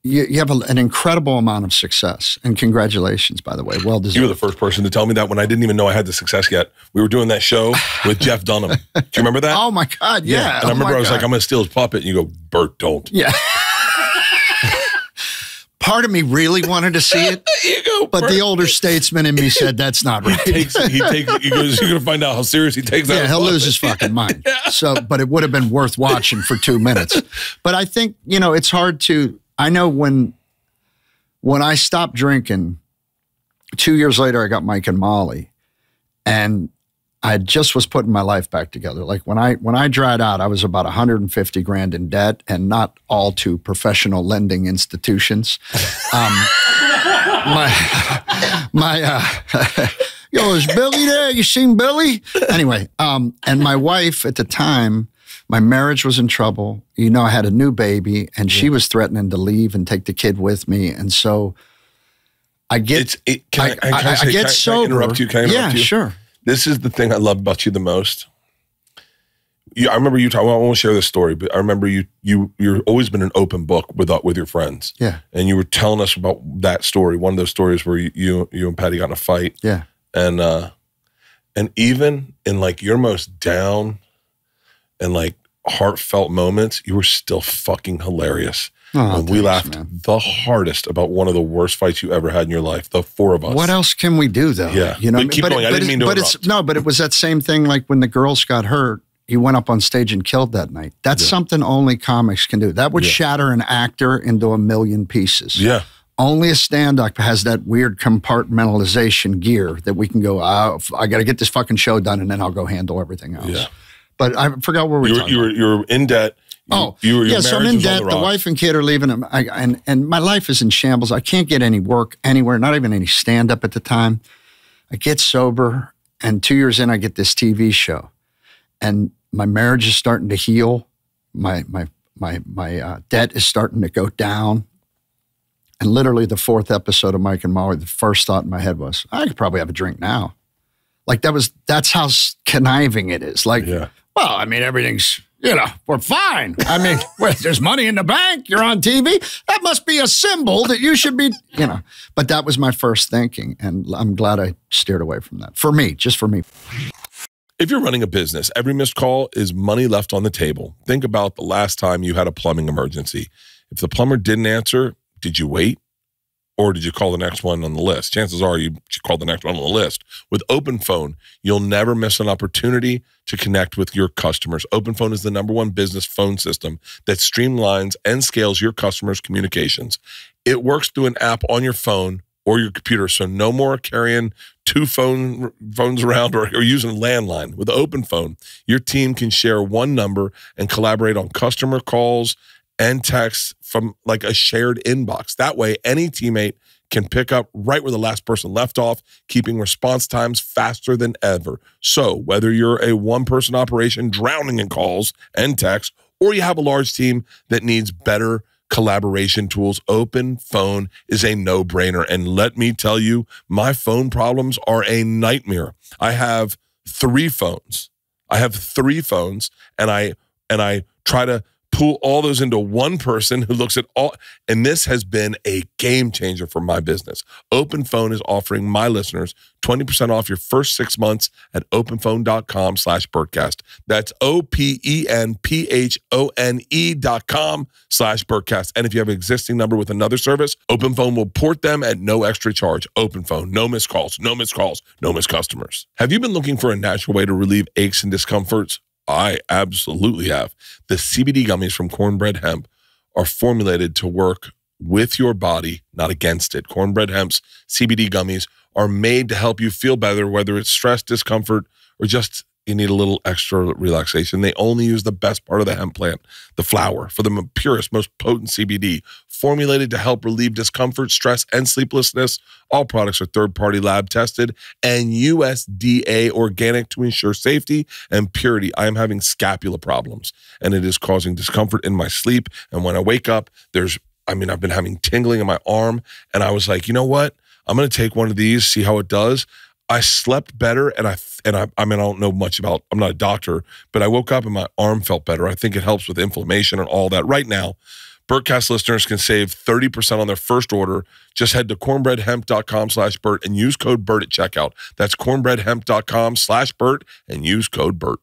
Speaker 1: you have an incredible amount of success. And congratulations, by the way. Well deserved.
Speaker 4: You were the first person to tell me that when I didn't even know I had the success yet. We were doing that show with Jeff Dunham. Do you remember that?
Speaker 1: Oh, my God, yeah.
Speaker 4: And I remember I was like, I'm going to steal his puppet. And you go, Bert, don't.
Speaker 1: Yeah. Part of me really wanted to see it.
Speaker 4: You go,
Speaker 1: but the older statesman in me said, that's not right.
Speaker 4: He goes, you're going to find out how serious he takes that.
Speaker 1: Yeah, he'll lose his fucking mind. So, but it would have been worth watching for 2 minutes. But I think, you know, it's hard to, I know when I stopped drinking, 2 years later, I got Mike and Molly. And I just was putting my life back together. Like when I dried out, I was about 150 grand in debt, and not all to professional lending institutions. Yo, is Billy there? You seen Billy? Anyway, and my wife at the time, my marriage was in trouble. You know, I had a new baby, and she was threatening to leave and take the kid with me. And so I get,
Speaker 4: Can I
Speaker 1: get sober.
Speaker 4: Can I interrupt you? Can I interrupt you?
Speaker 1: Yeah, sure.
Speaker 4: This is the thing I love about you the most. I remember you talking. I won't share this story, but I remember you've always been an open book with your friends.
Speaker 1: Yeah.
Speaker 4: And you were telling us about that story. One of those stories where you and Patty got in a fight.
Speaker 1: Yeah.
Speaker 4: And even in like your most down and like heartfelt moments, you were still fucking hilarious.
Speaker 1: Oh,
Speaker 4: and we laughed the hardest about one of the worst fights you ever had in your life. The four of us.
Speaker 1: What else can we do, though?
Speaker 4: Yeah.
Speaker 1: You know,
Speaker 4: But keep going. I didn't mean to interrupt.
Speaker 1: But it was that same thing. Like when the girls got hurt, you went up on stage and killed that night. That's something only comics can do. That would shatter an actor into a million pieces.
Speaker 4: Yeah.
Speaker 1: Only a stand-up has that weird compartmentalization gear that we can go, I got to get this fucking show done, and then I'll go handle everything else.
Speaker 4: Yeah.
Speaker 1: But I forgot where we were talking about.
Speaker 4: You were in debt.
Speaker 1: So I'm in debt. The wife and kid are leaving, and my life is in shambles. I can't get any work anywhere, not even any stand-up at the time. I get sober, and 2 years in, I get this TV show, and my marriage is starting to heal. My debt is starting to go down. And literally the fourth episode of Mike and Molly, the first thought in my head was, I could probably have a drink now. Like that's how conniving it is. Like, well, I mean, everything's, we're fine. I mean, there's money in the bank. You're on TV. That must be a symbol that you should be, But that was my first thinking. And I'm glad I steered away from that. For me, just for me.
Speaker 4: If you're running a business, every missed call is money left on the table. Think about the last time you had a plumbing emergency. If the plumber didn't answer, did you wait? Or did you call the next one on the list? Chances are you called the next one on the list. With OpenPhone, you'll never miss an opportunity to connect with your customers. OpenPhone is the #1 business phone system that streamlines and scales your customers' communications. It works through an app on your phone or your computer, so no more carrying two phones around or using a landline. With OpenPhone, your team can share one number and collaborate on customer calls and texts from like a shared inbox. That way, any teammate can pick up right where the last person left off, keeping response times faster than ever. So whether you're a one-person operation drowning in calls and texts, or you have a large team that needs better collaboration tools, OpenPhone is a no-brainer. And let me tell you, my phone problems are a nightmare. I have 3 phones. And I try to pull all those into one person who looks at all, and this has been a game changer for my business. OpenPhone is offering my listeners 20% off your first 6 months at openphone.com/Bertcast. That's OpenPhone.com/Bertcast. And if you have an existing number with another service, OpenPhone will port them at no extra charge. OpenPhone, no missed calls, no missed calls, no missed customers. Have you been looking for a natural way to relieve aches and discomforts? I absolutely have. The CBD gummies from Cornbread Hemp are formulated to work with your body, not against it. Cornbread Hemp's CBD gummies are made to help you feel better, whether it's stress, discomfort, or just you need a little extra relaxation. They only use the best part of the hemp plant, the flower, for the purest, most potent CBD, formulated to help relieve discomfort, stress, and sleeplessness. All products are third-party lab tested and USDA organic to ensure safety and purity. I am having scapula problems, and it is causing discomfort in my sleep. And when I wake up, I've been having tingling in my arm, and I was like, you know what? I'm going to take one of these, see how it does. I slept better, and I don't know much about, I'm not a doctor, but I woke up and my arm felt better. I think it helps with inflammation and all that. Right now, Bertcast listeners can save 30% on their first order. Just head to cornbreadhemp.com/Bert and use code Bert at checkout. That's cornbreadhemp.com/Bert and use code Bert.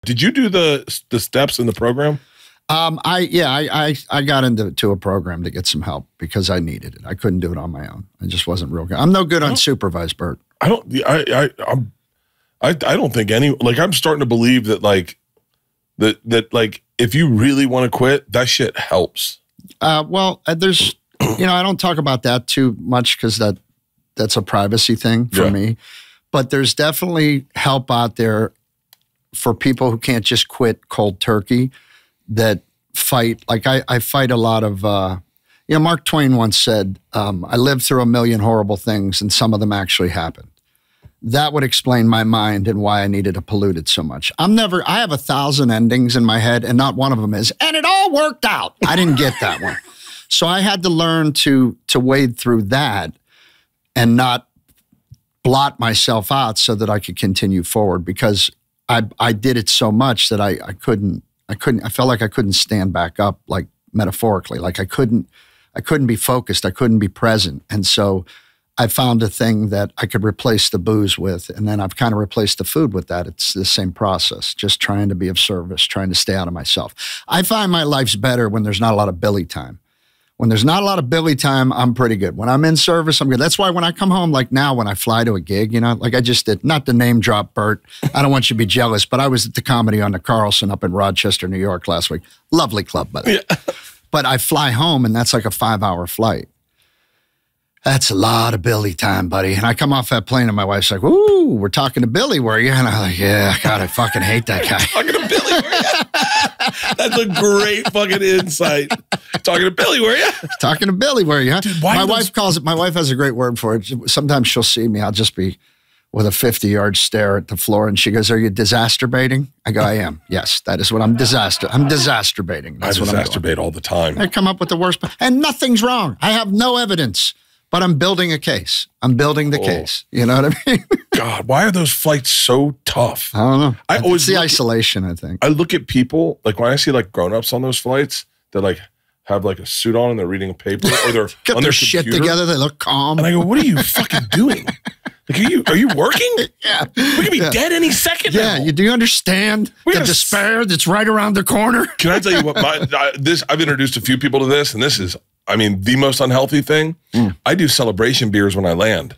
Speaker 4: Did you do the steps in the program?
Speaker 1: I got into a program to get some help because I needed it. I couldn't do it on my own. I just wasn't real good. I'm no good on supervised, Bert.
Speaker 4: I don't think I'm starting to believe that that if you really want to quit, that shit helps.
Speaker 1: There's I don't talk about that too much because that's a privacy thing for me. But there's definitely help out there for people who can't just quit cold turkey, that fight. Like I fight a lot of, Mark Twain once said, I lived through a million horrible things and some of them actually happened. That would explain my mind and why I needed to pollute it so much. I have 1,000 endings in my head and not one of them is, and it all worked out. I didn't get that one. So I had to learn to wade through that and not blot myself out so that I could continue forward, because I did it so much that I felt like I couldn't stand back up, like metaphorically, like I couldn't be focused. I couldn't be present. And so I found a thing that I could replace the booze with. And then I've kind of replaced the food with that. It's the same process, just trying to be of service, trying to stay out of myself. I find my life's better when there's not a lot of Billy time. When there's not a lot of Billy time, I'm pretty good. When I'm in service, I'm good. That's why when I come home, like now, when I fly to a gig, like I just did, not to name drop Bert, I don't want you to be jealous, but I was at the Comedy on the Carlson up in Rochester, New York last week. Lovely club, by the way. Yeah. But I fly home and that's like a 5-hour flight. That's a lot of Billy time, buddy. And I come off that plane and my wife's like, ooh, we're talking to Billy, were you? And I'm like, yeah, God, I fucking hate that guy.
Speaker 4: Talking to Billy, were you? That's a great fucking insight. Talking to Billy, were you?
Speaker 1: Talking to Billy, were you?
Speaker 4: Dude,
Speaker 1: my wife calls it, my wife has a great word for it. Sometimes she'll see me, I'll just be with a 50-yard stare at the floor and she goes, are you disaster-baiting? I go, I am. Yes, that is what I'm disaster-baiting. That's what I'm doing.
Speaker 4: Disaster-bait all the time.
Speaker 1: I come up with the worst, and nothing's wrong. I have no evidence. But I'm building a case. I'm building the case. You know what I mean?
Speaker 4: God, why are those flights so tough?
Speaker 1: I don't know.
Speaker 4: I always
Speaker 1: it's the isolation, I think.
Speaker 4: I look at people, like when I see like grown-ups on those flights, that like have like a suit on and they're reading a paper or they're
Speaker 1: got
Speaker 4: on
Speaker 1: their
Speaker 4: their
Speaker 1: shit
Speaker 4: computer,
Speaker 1: together. They look calm.
Speaker 4: And I go, what are you fucking doing? Like, are you working?
Speaker 1: Yeah.
Speaker 4: We could be dead any second now.
Speaker 1: Yeah, do you understand the despair that's right around the corner?
Speaker 4: Can I tell you what, I've introduced a few people to this, and this is, the most unhealthy thing. I do celebration beers when I land.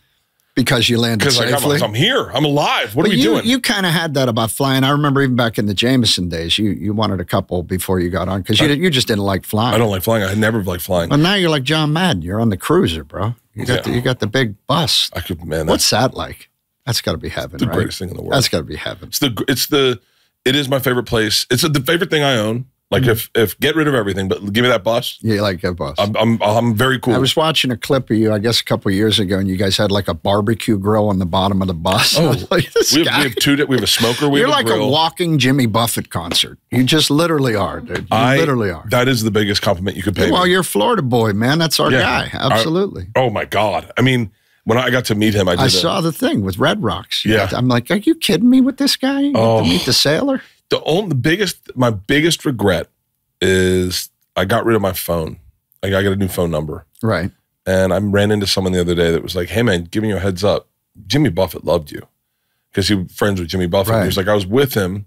Speaker 1: Because you landed safely?
Speaker 4: Because I'm here. I'm alive. What are we doing?
Speaker 1: You kind of had that about flying. I remember even back in the Jameson days, you wanted a couple before you got on because you just didn't like flying.
Speaker 4: I don't like flying. I never liked flying.
Speaker 1: Well, now you're like John Madden. You're on the cruiser, bro. You got the big bus. What's that like? That's got to be heaven,
Speaker 4: the greatest thing in the world.
Speaker 1: That's got to be heaven.
Speaker 4: It is my favorite place. It's the favorite thing I own. Like if get rid of everything, but give me that bus.
Speaker 1: Yeah, like that bus.
Speaker 4: I'm very cool.
Speaker 1: I was watching a clip of you, I guess a couple of years ago, and you guys had like a barbecue grill on the bottom of the bus.
Speaker 4: Oh,
Speaker 1: like,
Speaker 4: we have a smoker.
Speaker 1: You're like a walking Jimmy Buffett concert. You just literally are, dude. You literally are.
Speaker 4: That is the biggest compliment you could pay me.
Speaker 1: Well, you're a Florida boy, man. That's our guy. Absolutely.
Speaker 4: Oh my God. When I got to meet him, I
Speaker 1: saw the thing with Red Rocks.
Speaker 4: Yeah.
Speaker 1: I'm like, are you kidding me with this guy? You get to meet the sailor?
Speaker 4: My biggest regret is I got rid of my phone. I got a new phone number.
Speaker 1: Right.
Speaker 4: And I ran into someone the other day that was like, hey man, giving you a heads up. Jimmy Buffett loved you. Because he was friends with Jimmy Buffett. Right. He was like, I was with him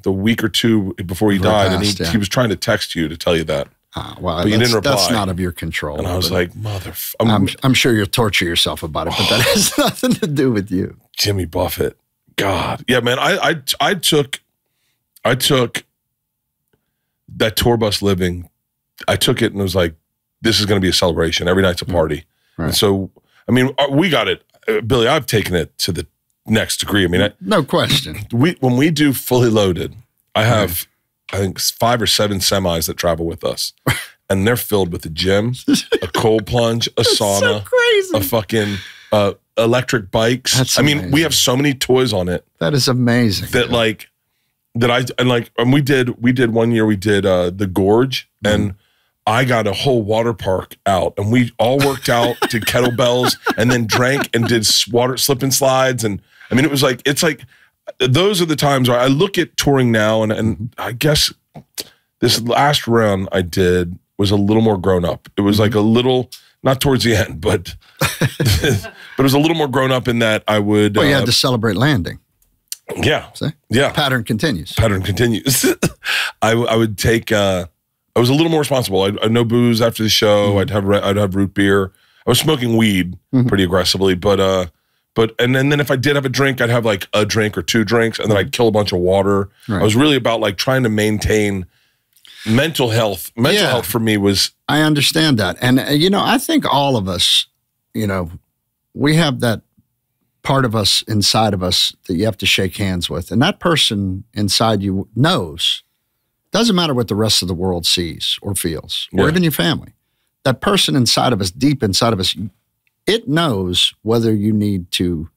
Speaker 4: the week or two before he died, and he was trying to text you to tell you that.
Speaker 1: Well,
Speaker 4: but you didn't reply.
Speaker 1: That's not of your control.
Speaker 4: And I was like, motherfucker.
Speaker 1: I'm sure you'll torture yourself about it, but that has nothing to do with you.
Speaker 4: Jimmy Buffett. God. Yeah, man, I took that tour bus living. I took it and was like, this is going to be a celebration. Every night's a party. Right. And so, we got it. Billy, I've taken it to the next degree.
Speaker 1: No question.
Speaker 4: When we do Fully Loaded, I have, I think, 5 or 7 semis that travel with us. And they're filled with a gym, a cold plunge, a sauna, a fucking electric bikes.
Speaker 1: That's amazing.
Speaker 4: We have so many toys on it.
Speaker 1: That is amazing.
Speaker 4: We did one year, we did the Gorge, and I got a whole water park out, and we all worked out, did kettlebells, and then drank and did water slip and slides. And it's like those are the times where I look at touring now, and I guess this last round I did was a little more grown up. It was like a little, not towards the end, but it was a little more grown up in that I would.
Speaker 1: Well, you had to celebrate landing.
Speaker 4: Yeah.
Speaker 1: See?
Speaker 4: Yeah.
Speaker 1: Pattern continues.
Speaker 4: I would take, I was a little more responsible. I'd no booze after the show. I'd have root beer. I was smoking weed pretty aggressively, but then if I did have a drink, I'd have like a drink or 2 drinks, and then I'd kill a bunch of water. Right. I was really about like trying to maintain mental health. Mental health for me was.
Speaker 1: I understand that. And, I think all of us, we have that part of us inside of us that you have to shake hands with. And that person inside you knows. Doesn't matter what the rest of the world sees or feels, or even your family. That person inside of us, deep inside of us, it knows whether you need to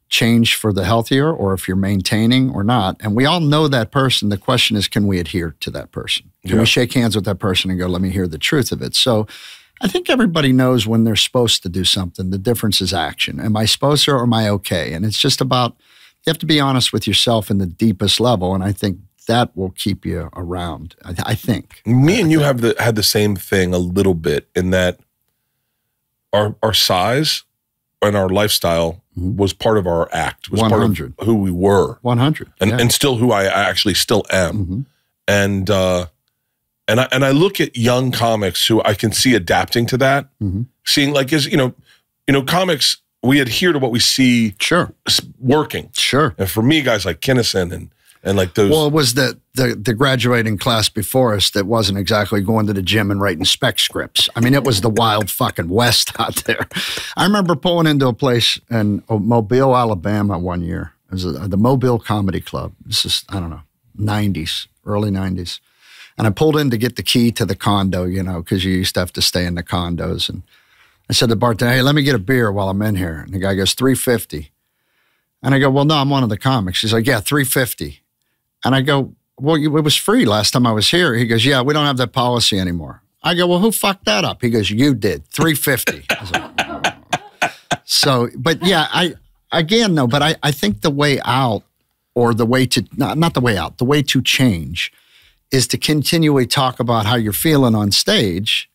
Speaker 1: change for the healthier or if you're maintaining or not. And we all know that person. The question is, can we adhere to that person? Can we shake hands with that person and go, let me hear the truth of it? So I think everybody knows when they're supposed to do something. The difference is action. Am I supposed to or am I okay? And it's just about, you have to be honest with yourself in the deepest level. And I think that will keep you around, I think.
Speaker 4: Me and you have had the same thing a little bit in that our size and our lifestyle was part of our act, was
Speaker 1: 100.
Speaker 4: part of who we were.
Speaker 1: 100.
Speaker 4: And still who I actually still am. And I look at young comics who I can see adapting to that, seeing like, as you know, comics, we adhere to what we see working.
Speaker 1: Sure.
Speaker 4: And for me, guys like Kinnison and like those.
Speaker 1: Well, it was the graduating class before us that wasn't exactly going to the gym and writing spec scripts. I mean, it was the wild fucking West out there. I remember pulling into a place in Mobile, Alabama one year. It was the Mobile Comedy Club. This is, I don't know, 90s, early 90s. And I pulled in to get the key to the condo, you know, because you used to have to stay in the condos. And I said to the bartender, hey, let me get a beer while I'm in here. And the guy goes, $3.50. And I go, well, no, I'm one of the comics. He's like, yeah, $3.50. And I go, well, it was free last time I was here. He goes, yeah, we don't have that policy anymore. I go, well, who fucked that up? He goes, you did, $3.50. I was like, oh. So, but yeah, I think the way out, or the way to, not the way out, the way to change is to continually talk about how you're feeling on stage.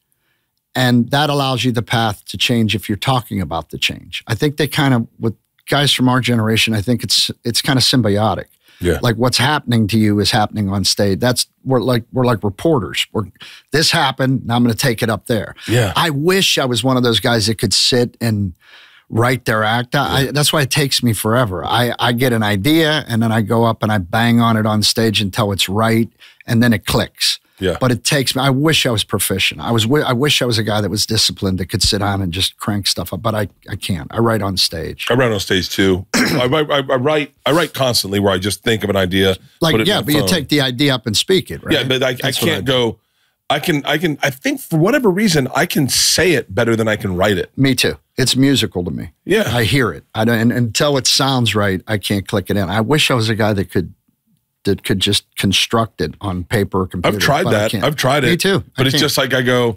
Speaker 1: And that allows you the path to change if you're talking about the change. I think they kind of, with guys from our generation, I think it's kind of symbiotic.
Speaker 4: Yeah.
Speaker 1: Like what's happening to you is happening on stage. We're like reporters. This happened, now I'm going to take it up there.
Speaker 4: Yeah.
Speaker 1: I wish I was one of those guys that could sit and write their act. That's why it takes me forever. I get an idea and then I go up and I bang on it on stage until it's right, and then it clicks.
Speaker 4: Yeah.
Speaker 1: But it takes me, I wish I was proficient. I wish I was a guy that was disciplined, that could sit down and just crank stuff up, but I can't. I write on stage.
Speaker 4: I write on stage too. I write constantly where I just think of an idea.
Speaker 1: Like,
Speaker 4: put it
Speaker 1: yeah,
Speaker 4: in my
Speaker 1: but
Speaker 4: phone.
Speaker 1: you take the idea up and speak it, right?
Speaker 4: Yeah, but I can't go, I think for whatever reason, I can say it better than I can write it.
Speaker 1: Me too. It's musical to me.
Speaker 4: Yeah.
Speaker 1: I hear it. And until it sounds right, I can't click it in. I wish I was a guy that could just construct it on paper or computer.
Speaker 4: I've tried that. I've tried it.
Speaker 1: Me too.
Speaker 4: But it's just like I go,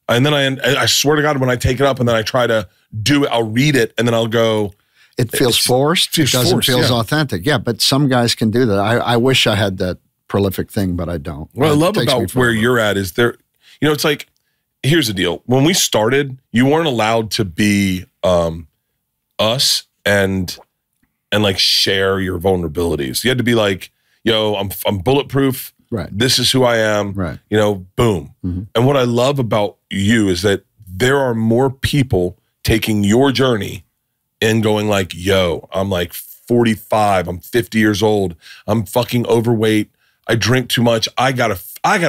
Speaker 4: and then I swear to God, when I take it up and then I try to do it, I'll read it and then I'll go.
Speaker 1: It feels forced. It doesn't feel authentic. Yeah, but some guys can do that. I wish I had that prolific thing, but I don't.
Speaker 4: What I love about where you're at is there, you know, it's like, here's the deal. When we started, you weren't allowed to be us and like share your vulnerabilities. You had to be like, yo, I'm bulletproof.
Speaker 1: Right.
Speaker 4: This is who I am.
Speaker 1: Right.
Speaker 4: You know, boom. Mm-hmm. And what I love about you is that there are more people taking your journey and going like, yo, I'm like 45, I'm 50 years old, I'm fucking overweight, I drink too much, I gotta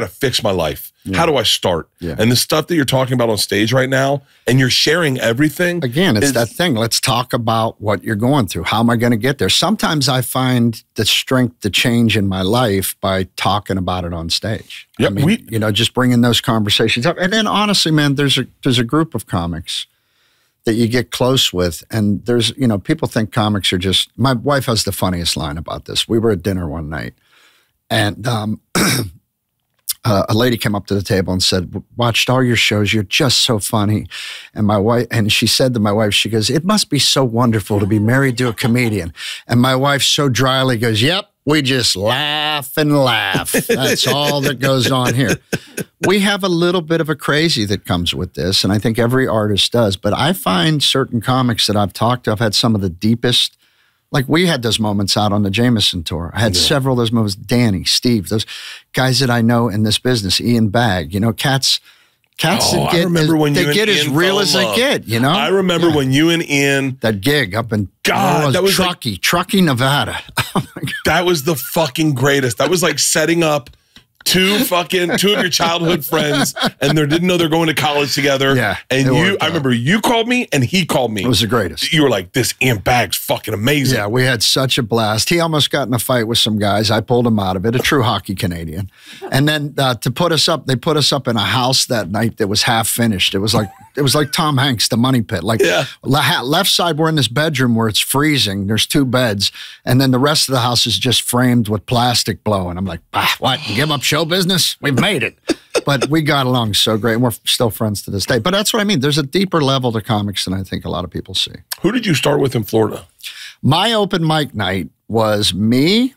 Speaker 4: fix my life. Yeah. How do I start?
Speaker 1: Yeah.
Speaker 4: And the stuff that you're talking about on stage right now, and you're sharing everything.
Speaker 1: Again, it's that thing. Let's talk about what you're going through. How am I going to get there? Sometimes I find the strength to change in my life by talking about it on stage.
Speaker 4: Yeah,
Speaker 1: I mean, just bringing those conversations up. And then honestly, man, there's a group of comics that you get close with. And there's, people think comics are just, my wife has the funniest line about this. We were at dinner one night and, a lady came up to the table and said, watched all your shows. You're just so funny. And she said to my wife, she goes, it must be so wonderful to be married to a comedian. And my wife so dryly goes, yep, we just laugh and laugh. That's all that goes on here. We have a little bit of a crazy that comes with this. And I think every artist does. But I find certain comics that I've talked to, I've had some of the deepest. Like we had those moments out on the Jameson tour. I had several of those moments. Danny, Steve, those guys that I know in this business, Ian Bagg, cats that get as real as they get,
Speaker 4: I remember when you and Ian.
Speaker 1: That gig up in
Speaker 4: that was
Speaker 1: Truckee, Nevada. Oh my God.
Speaker 4: That was the fucking greatest. That was like setting up two of your childhood friends, and they didn't know they're going to college together.
Speaker 1: Yeah,
Speaker 4: and I remember you called me and he called me.
Speaker 1: It was the greatest.
Speaker 4: You were like, this Ian Bag's fucking amazing.
Speaker 1: Yeah, we had such a blast. He almost got in a fight with some guys. I pulled him out of it, a true hockey Canadian. And then to put us up, they put us up in a house that night that was half finished. It was like Tom Hanks, The Money Pit. Like left side, we're in this bedroom where it's freezing. There's 2 beds. And then the rest of the house is just framed with plastic blowing. I'm like, what? You give up show business? We've made it. But we got along so great, and we're still friends to this day. But that's what I mean. There's a deeper level to comics than I think a lot of people see.
Speaker 4: Who did you start with in Florida?
Speaker 1: My open mic night was me,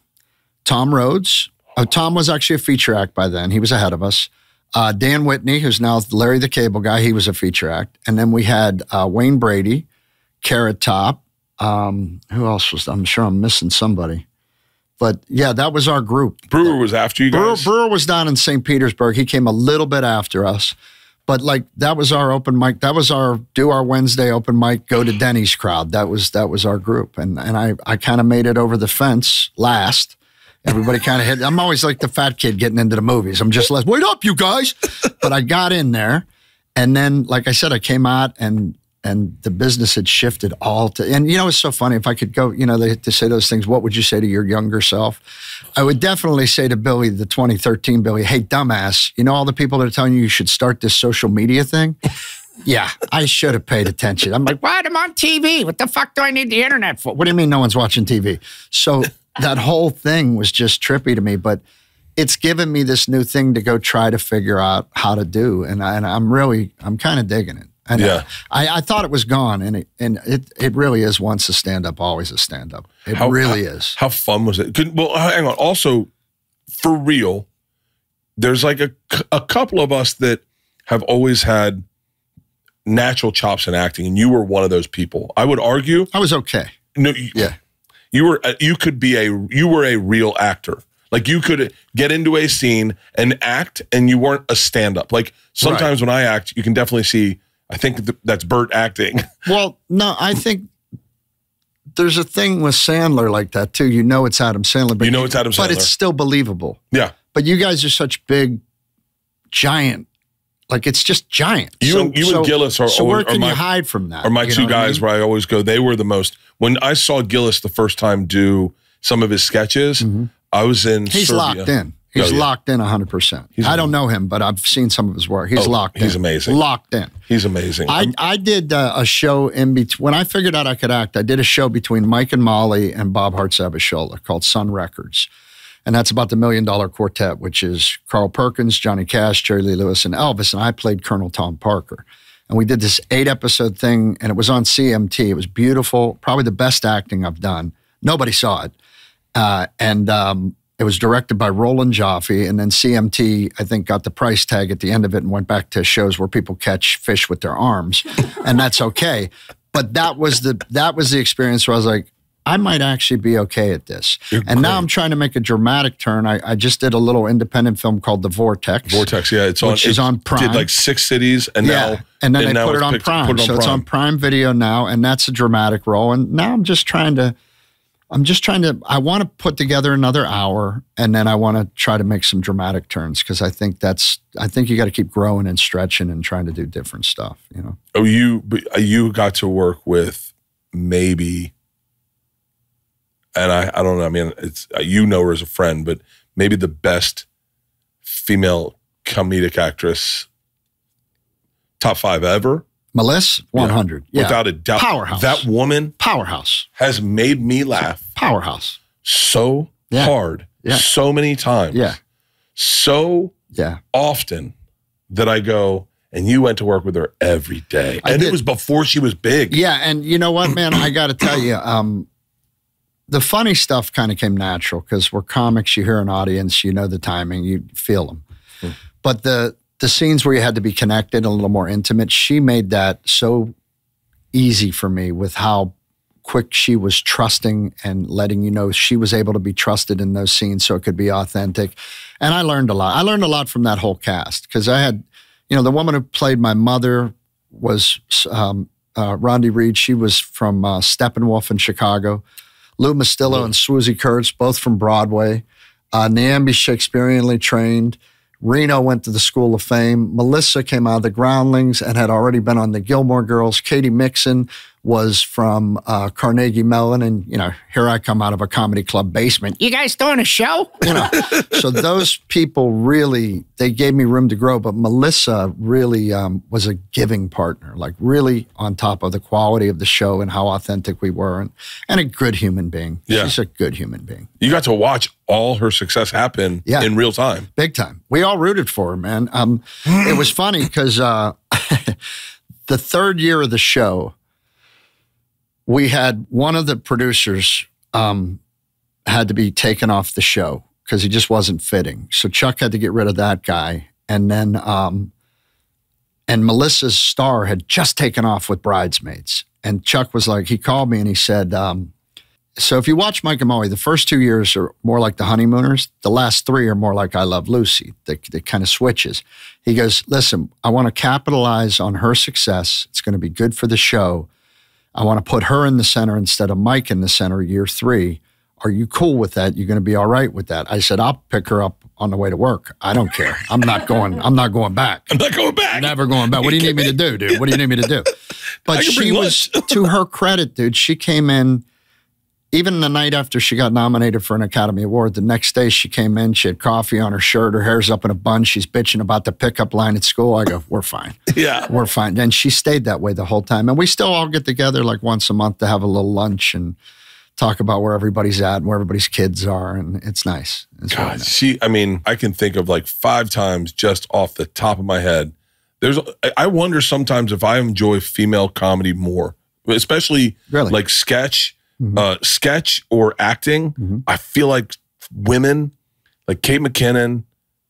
Speaker 1: Tom Rhodes. Tom was actually a feature act by then. He was ahead of us. Dan Whitney, who's now Larry the Cable Guy, he was a feature act. And then we had Wayne Brady, Carrot Top. Who else was? I'm sure I'm missing somebody. But yeah, that was our group.
Speaker 4: Brewer was after you guys?
Speaker 1: Brewer was down in St. Petersburg. He came a little bit after us. But like that was our open mic. That was our do our Wednesday open mic, go to Denny's crowd. That was our group. And I kind of made it over the fence last. Everybody kind of hit. I'm always like the fat kid getting into the movies. I'm just like, wait up, you guys. But I got in there. And then, like I said, I came out and the business had shifted all to, and it's so funny. If I could go, they say those things, what would you say to your younger self? I would definitely say to Billy, the 2013 Billy, hey, dumbass, all the people that are telling you should start this social media thing? Yeah, I should have paid attention. I'm like, what? I'm on TV. What the fuck do I need the internet for? What do you mean no one's watching TV? So that whole thing was just trippy to me, but it's given me this new thing to go try to figure out how to do. And I'm kind of digging it. And
Speaker 4: yeah.
Speaker 1: I thought it was gone, and it really is once a stand-up, always a stand-up. It really is.
Speaker 4: How fun was it? Well, hang on. Also, for real, there's like a couple of us that have always had natural chops in acting, and you were one of those people. I would argue.
Speaker 1: I was okay.
Speaker 4: No,
Speaker 1: yeah.
Speaker 4: You were a real actor. Like you could get into a scene and act, and you weren't a stand-up. Like sometimes when I act, you can definitely see. I think that's Bert acting. Well,
Speaker 1: no, I think there's a thing with Sandler like that too. It's Adam Sandler, but
Speaker 4: it's Adam Sandler,
Speaker 1: but it's still believable.
Speaker 4: Yeah.
Speaker 1: But you guys are such big, giant. Like it's just giant.
Speaker 4: You and Gillis are.
Speaker 1: So where can you hide from that?
Speaker 4: Are my two guys where I always go? They were the most. When I saw Gillis the first time do some of his sketches, I was in.
Speaker 1: He's
Speaker 4: Serbia.
Speaker 1: locked in. He's locked in 100%. I don't know him, but I've seen some of his work. He's locked in.
Speaker 4: He's amazing.
Speaker 1: Locked in.
Speaker 4: He's amazing.
Speaker 1: I did a show in between. When I figured out I could act, I did a show between Mike and Molly and Bob Hartz-Abishola called Sun Records. And that's about the $1 Million Quartet, which is Carl Perkins, Johnny Cash, Jerry Lee Lewis, and Elvis. And I played Colonel Tom Parker. And we did this 8-episode thing, and it was on CMT. It was beautiful, probably the best acting I've done. Nobody saw it. It was directed by Roland Joffe, and then CMT, I think, got the price tag at the end of it and went back to shows where people catch fish with their arms, and that's okay. But that was the experience where I was like, I might actually be okay at this. Now I'm trying to make a dramatic turn. I just did a little independent film called The Vortex.
Speaker 4: Vortex, yeah, it's on Prime. Did like 6 cities, and now
Speaker 1: and then they put it on Prime. So it's on Prime Video now, and that's a dramatic role. And now I'm just trying to. I want to put together another hour, and then I want to try to make some dramatic turns because I think you got to keep growing and stretching and trying to do different stuff,
Speaker 4: Oh, you got to work with maybe, and I don't know, I mean, it's, her as a friend, but maybe the best female comedic actress, top 5 ever.
Speaker 1: Melissa, 100. Yeah.
Speaker 4: Without a doubt.
Speaker 1: Powerhouse.
Speaker 4: That woman.
Speaker 1: Powerhouse.
Speaker 4: Has made me laugh.
Speaker 1: Powerhouse.
Speaker 4: So hard. Yeah. So many times.
Speaker 1: Yeah.
Speaker 4: So often that I go, and you went to work with her every day. And it was before she was big.
Speaker 1: Yeah. And you know what, man? I got to tell you, the funny stuff kind of came natural because we're comics. You hear an audience, you know the timing, you feel them. But the scenes where you had to be connected, a little more intimate, she made that so easy for me with how quick she was trusting and letting you know she was able to be trusted in those scenes so it could be authentic. And I learned a lot. I learned a lot from that whole cast because I had, the woman who played my mother was Rondi Reed. She was from Steppenwolf in Chicago. Lou Mastillo and Swoozie Kurtz, both from Broadway. Niambi's Shakespeareanly trained. Reno went to the School of Fame. Melissa came out of the Groundlings and had already been on the Gilmore Girls. Katie Mixon was from Carnegie Mellon. And, you know, here I come out of a comedy club basement. You guys doing a show? You know, so those people really, they gave me room to grow. But Melissa really was a giving partner, like really on top of the quality of the show and how authentic we were, and a good human being.
Speaker 4: Yeah.
Speaker 1: She's a good human being.
Speaker 4: You got to watch all her success happen in real time.
Speaker 1: Big time. We all rooted for her, man. It was funny because the third year of the show, we had one of the producers had to be taken off the show because he just wasn't fitting. So Chuck had to get rid of that guy. And then, and Melissa's star had just taken off with Bridesmaids. And Chuck was like, he called me and he said, so if you watch Mike and Molly, the first 2 years are more like The Honeymooners. The last 3 are more like I Love Lucy. They kind of switches. He goes, listen, I want to capitalize on her success. It's going to be good for the show. I want to put her in the center instead of Mike in the center year 3. Are you cool with that? You're going to be all right with that? I said, I'll pick her up on the way to work. I don't care. I'm not going back.
Speaker 4: I'm not going back.
Speaker 1: Never going back. What do you need me to do, dude? What do you need me to do? But she was, to her credit, dude, she came in, even the night after she got nominated for an Academy Award, the next day she came in, she had coffee on her shirt, her hair's up in a bun, she's bitching about the pickup line at school. I go, we're fine.
Speaker 4: Yeah.
Speaker 1: We're fine. And she stayed that way the whole time. And we still all get together like once a month to have a little lunch and talk about where everybody's at and where everybody's kids are. And it's nice. It's
Speaker 4: God,
Speaker 1: really nice.
Speaker 4: I mean, I can think of like 5 times just off the top of my head. I wonder sometimes if I enjoy female comedy more, especially like sketch. Sketch or acting, I feel like women, like Kate McKinnon.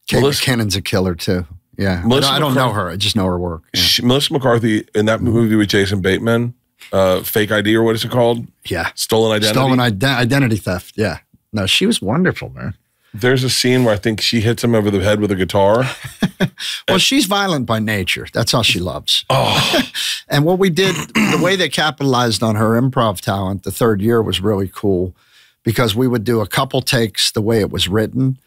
Speaker 1: McKinnon's a killer too. Yeah. I don't know her. I just know her work. Yeah.
Speaker 4: Melissa McCarthy in that movie with Jason Bateman, Fake ID or what is it called?
Speaker 1: Yeah.
Speaker 4: Stolen Identity.
Speaker 1: Stolen identity theft. Yeah. No, she was wonderful, man.
Speaker 4: There's a scene where I think she hits him over the head with a guitar.
Speaker 1: Well, she's violent by nature. That's all she loves.
Speaker 4: Oh.
Speaker 1: And what we did, the way they capitalized on her improv talent the third year was really cool because we would do a couple takes the way it was written.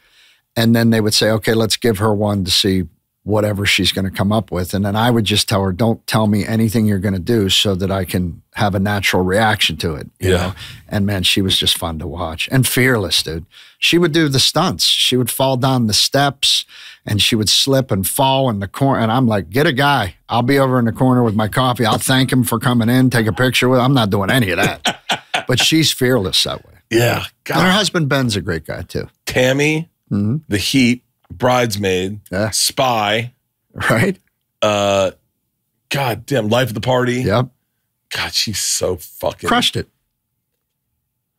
Speaker 1: And then they would say, okay, let's give her one to see whatever she's going to come up with. And then I would just tell her, don't tell me anything you're going to do so that I can have a natural reaction to it. You know? And man, she was just fun to watch and fearless, dude. She would do the stunts. She would fall down the steps and she would slip and fall in the corner. And I'm like, get a guy. I'll be over in the corner with my coffee. I'll thank him for coming in, take a picture with him. I'm not doing any of that. But she's fearless that way.
Speaker 4: Yeah. God.
Speaker 1: And her husband, Ben's a great guy too.
Speaker 4: Tammy, The Heat, Bridesmaid, Spy.
Speaker 1: Right?
Speaker 4: God damn, Life of the Party.
Speaker 1: Yep.
Speaker 4: God, she's so fucking...
Speaker 1: Crushed it.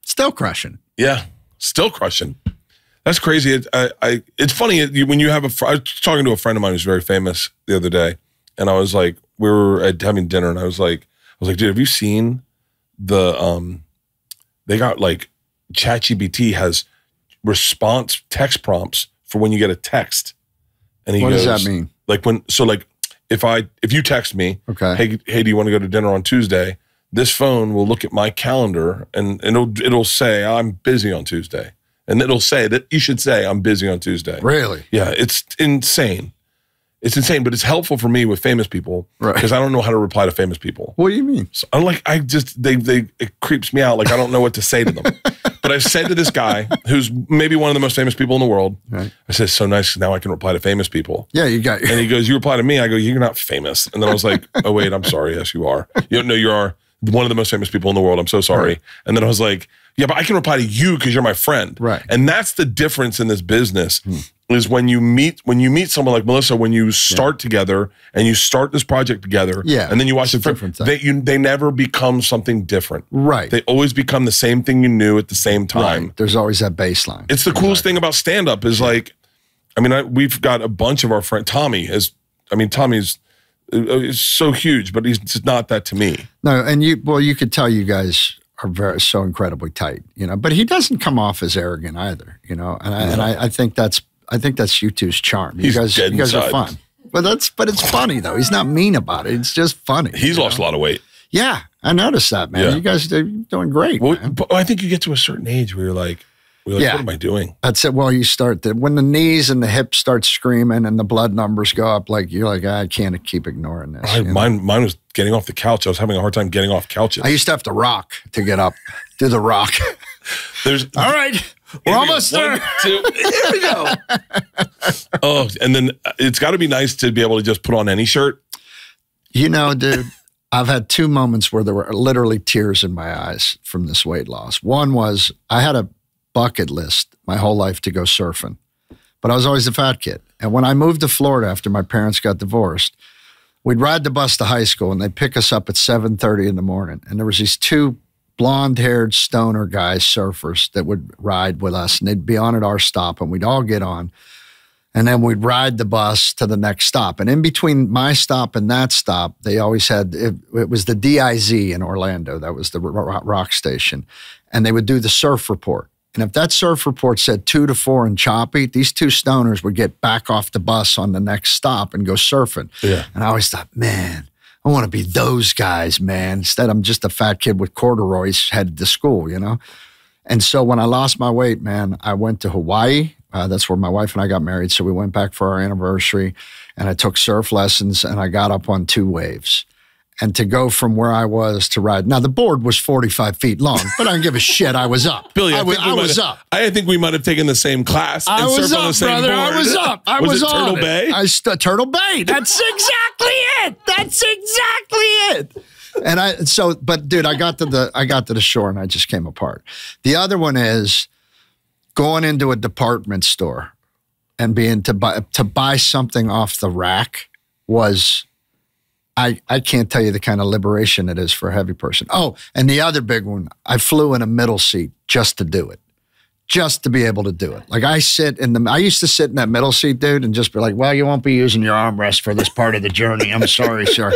Speaker 1: Still crushing.
Speaker 4: Yeah, still crushing. That's crazy. It's funny when you have I was talking to a friend of mine who's very famous the other day, and I was like, we were having dinner, and I was like, dude, have you seen the they got like ChatGPT has response text prompts for when you get a text. And he
Speaker 1: what
Speaker 4: goes,
Speaker 1: does that mean?
Speaker 4: Like if you text me,
Speaker 1: okay,
Speaker 4: hey, do you want to go to dinner on Tuesday? This phone will look at my calendar and it'll say I'm busy on Tuesday. And it'll say that you should say I'm busy on Tuesday.
Speaker 1: Really?
Speaker 4: Yeah, it's insane. It's insane, but it's helpful for me with famous people because I don't know how to reply to famous people.
Speaker 1: What do you mean?
Speaker 4: So it creeps me out. Like I don't know what to say to them. But I said to this guy who's maybe one of the most famous people in the world, I said, so nice. Now I can reply to famous people.
Speaker 1: Yeah, you got.
Speaker 4: And he goes, you reply to me. I go, you're not famous. And then I was like, oh wait, I'm sorry. Yes, you are. You are one of the most famous people in the world. I'm so sorry. Right. And then I was like, yeah, but I can reply to you because you're my friend.
Speaker 1: Right.
Speaker 4: And that's the difference in this business is when you meet someone like Melissa, when you start together and you start this project together, and then you watch they never become something different.
Speaker 1: Right.
Speaker 4: They always become the same thing you knew at the same time.
Speaker 1: Right. There's always that baseline.
Speaker 4: It's the coolest thing about stand-up is like, I mean, we've got a bunch of our friends. Tommy's is so huge, but he's not that to me. No,
Speaker 1: and you could tell you guys are so incredibly tight, but he doesn't come off as arrogant either, and I think that's you two's charm. You guys are fun. But it's funny though. He's not mean about it. It's just funny.
Speaker 4: He's lost a lot of weight.
Speaker 1: Yeah, I noticed that, man. Yeah. You guys are doing great.
Speaker 4: Well, but I think you get to a certain age where you're like, We're like, what am I doing?
Speaker 1: That's it. Well, you start when the knees and the hips start screaming and the blood numbers go up, like you're like, I can't keep ignoring this.
Speaker 4: Mine was getting off the couch. I was having a hard time getting off couches.
Speaker 1: I used to have to rock to get up. Do the rock. All right. We're almost there.
Speaker 4: 1, 2, here we go. Oh, and then it's got to be nice to be able to just put on any shirt.
Speaker 1: You know, dude, I've had 2 moments where there were literally tears in my eyes from this weight loss. One was I had a bucket list my whole life to go surfing, but I was always the fat kid. And when I moved to Florida after my parents got divorced, we'd ride the bus to high school and they'd pick us up at 7:30 in the morning. And there was these 2 blonde-haired stoner guys, surfers, that would ride with us, and they'd be on at our stop, and we'd all get on, and then we'd ride the bus to the next stop. And in between my stop and that stop, they always had, it was the DIZ in Orlando. That was the rock station. And they would do the surf report. And if that surf report said 2 to 4 and choppy, these 2 stoners would get back off the bus on the next stop and go surfing.
Speaker 4: Yeah.
Speaker 1: And I always thought, man, I want to be those guys, man. Instead, I'm just a fat kid with corduroys headed to school, you know? And so when I lost my weight, man, I went to Hawaii. That's where my wife and I got married. So we went back for our anniversary, and I took surf lessons, and I got up on 2 waves. And to go from where I was to ride. Now, the board was 45 feet long, but I don't give a shit. I was up.
Speaker 4: Billy,
Speaker 1: I was up.
Speaker 4: I think we might have taken the same class.
Speaker 1: I
Speaker 4: and
Speaker 1: was
Speaker 4: surfed
Speaker 1: up,
Speaker 4: on the same
Speaker 1: brother.
Speaker 4: board.
Speaker 1: I was up. I was
Speaker 4: it
Speaker 1: on
Speaker 4: Turtle
Speaker 1: it.
Speaker 4: Bay?
Speaker 1: Turtle Bay. That's exactly it. That's exactly it. And but dude, I got to the shore and I just came apart. The other one is going into a department store and being to buy something off the rack was. I can't tell you the kind of liberation it is for a heavy person. Oh, and the other big one, I flew in a middle seat just to do it, just to be able to do it. Like I used to sit in that middle seat, dude, and just be like, well, you won't be using your armrest for this part of the journey. I'm sorry, sir.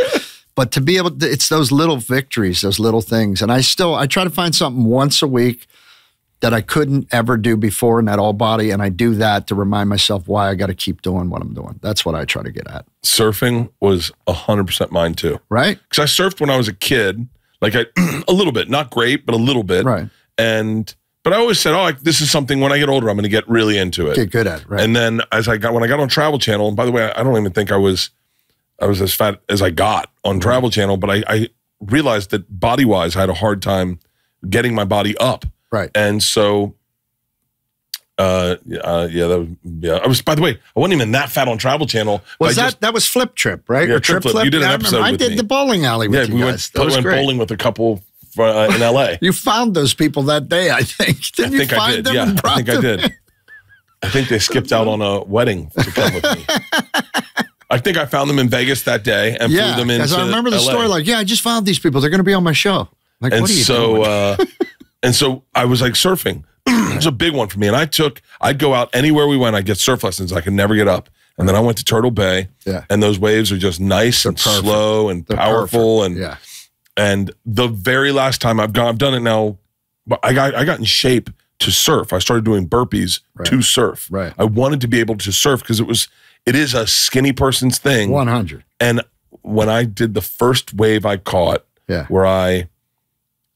Speaker 1: But to be able to, it's those little victories, those little things. And I try to find something once a week that I couldn't ever do before in that all body. And I do that to remind myself why I got to keep doing what I'm doing. That's what I try to get at.
Speaker 4: Surfing was 100% mine too.
Speaker 1: Right?
Speaker 4: Because I surfed when I was a kid, like a little bit, not great, but a little bit.
Speaker 1: Right.
Speaker 4: But I always said, this is something when I get older, I'm going to get really into it.
Speaker 1: Get good at it, right?
Speaker 4: And then when I got on Travel Channel, and by the way, I don't even think I was as fat as I got on Travel Channel, but I realized that body-wise, I had a hard time getting my body up.
Speaker 1: Right.
Speaker 4: And so, I was, by the way, I wasn't even that fat on Travel Channel.
Speaker 1: That was Flip Trip, right?
Speaker 4: Yeah,
Speaker 1: or Trip Flip.
Speaker 4: You did an episode with me.
Speaker 1: I did the bowling alley with you guys.
Speaker 4: We went bowling with a couple in LA.
Speaker 1: You found those people that day, I think. I think I did. Yeah,
Speaker 4: I think I did. I think they skipped out on a wedding to come with me. I think I found them in Vegas that day and flew them into
Speaker 1: because I remember the
Speaker 4: LA.
Speaker 1: story. Like, I just found these people. They're going to be on my show. Like, what are you doing?
Speaker 4: And so I was like surfing. It's a big one for me. And I'd go out anywhere we went. I'd get surf lessons. I could never get up. And then I went to Turtle Bay. Yeah. And those waves are just nice and slow and powerful. And the very last time I've done it now, I got in shape to surf. I started doing burpees to surf. Right. I wanted to be able to surf because it is a skinny person's thing.
Speaker 1: 100.
Speaker 4: And when I did the first wave I caught,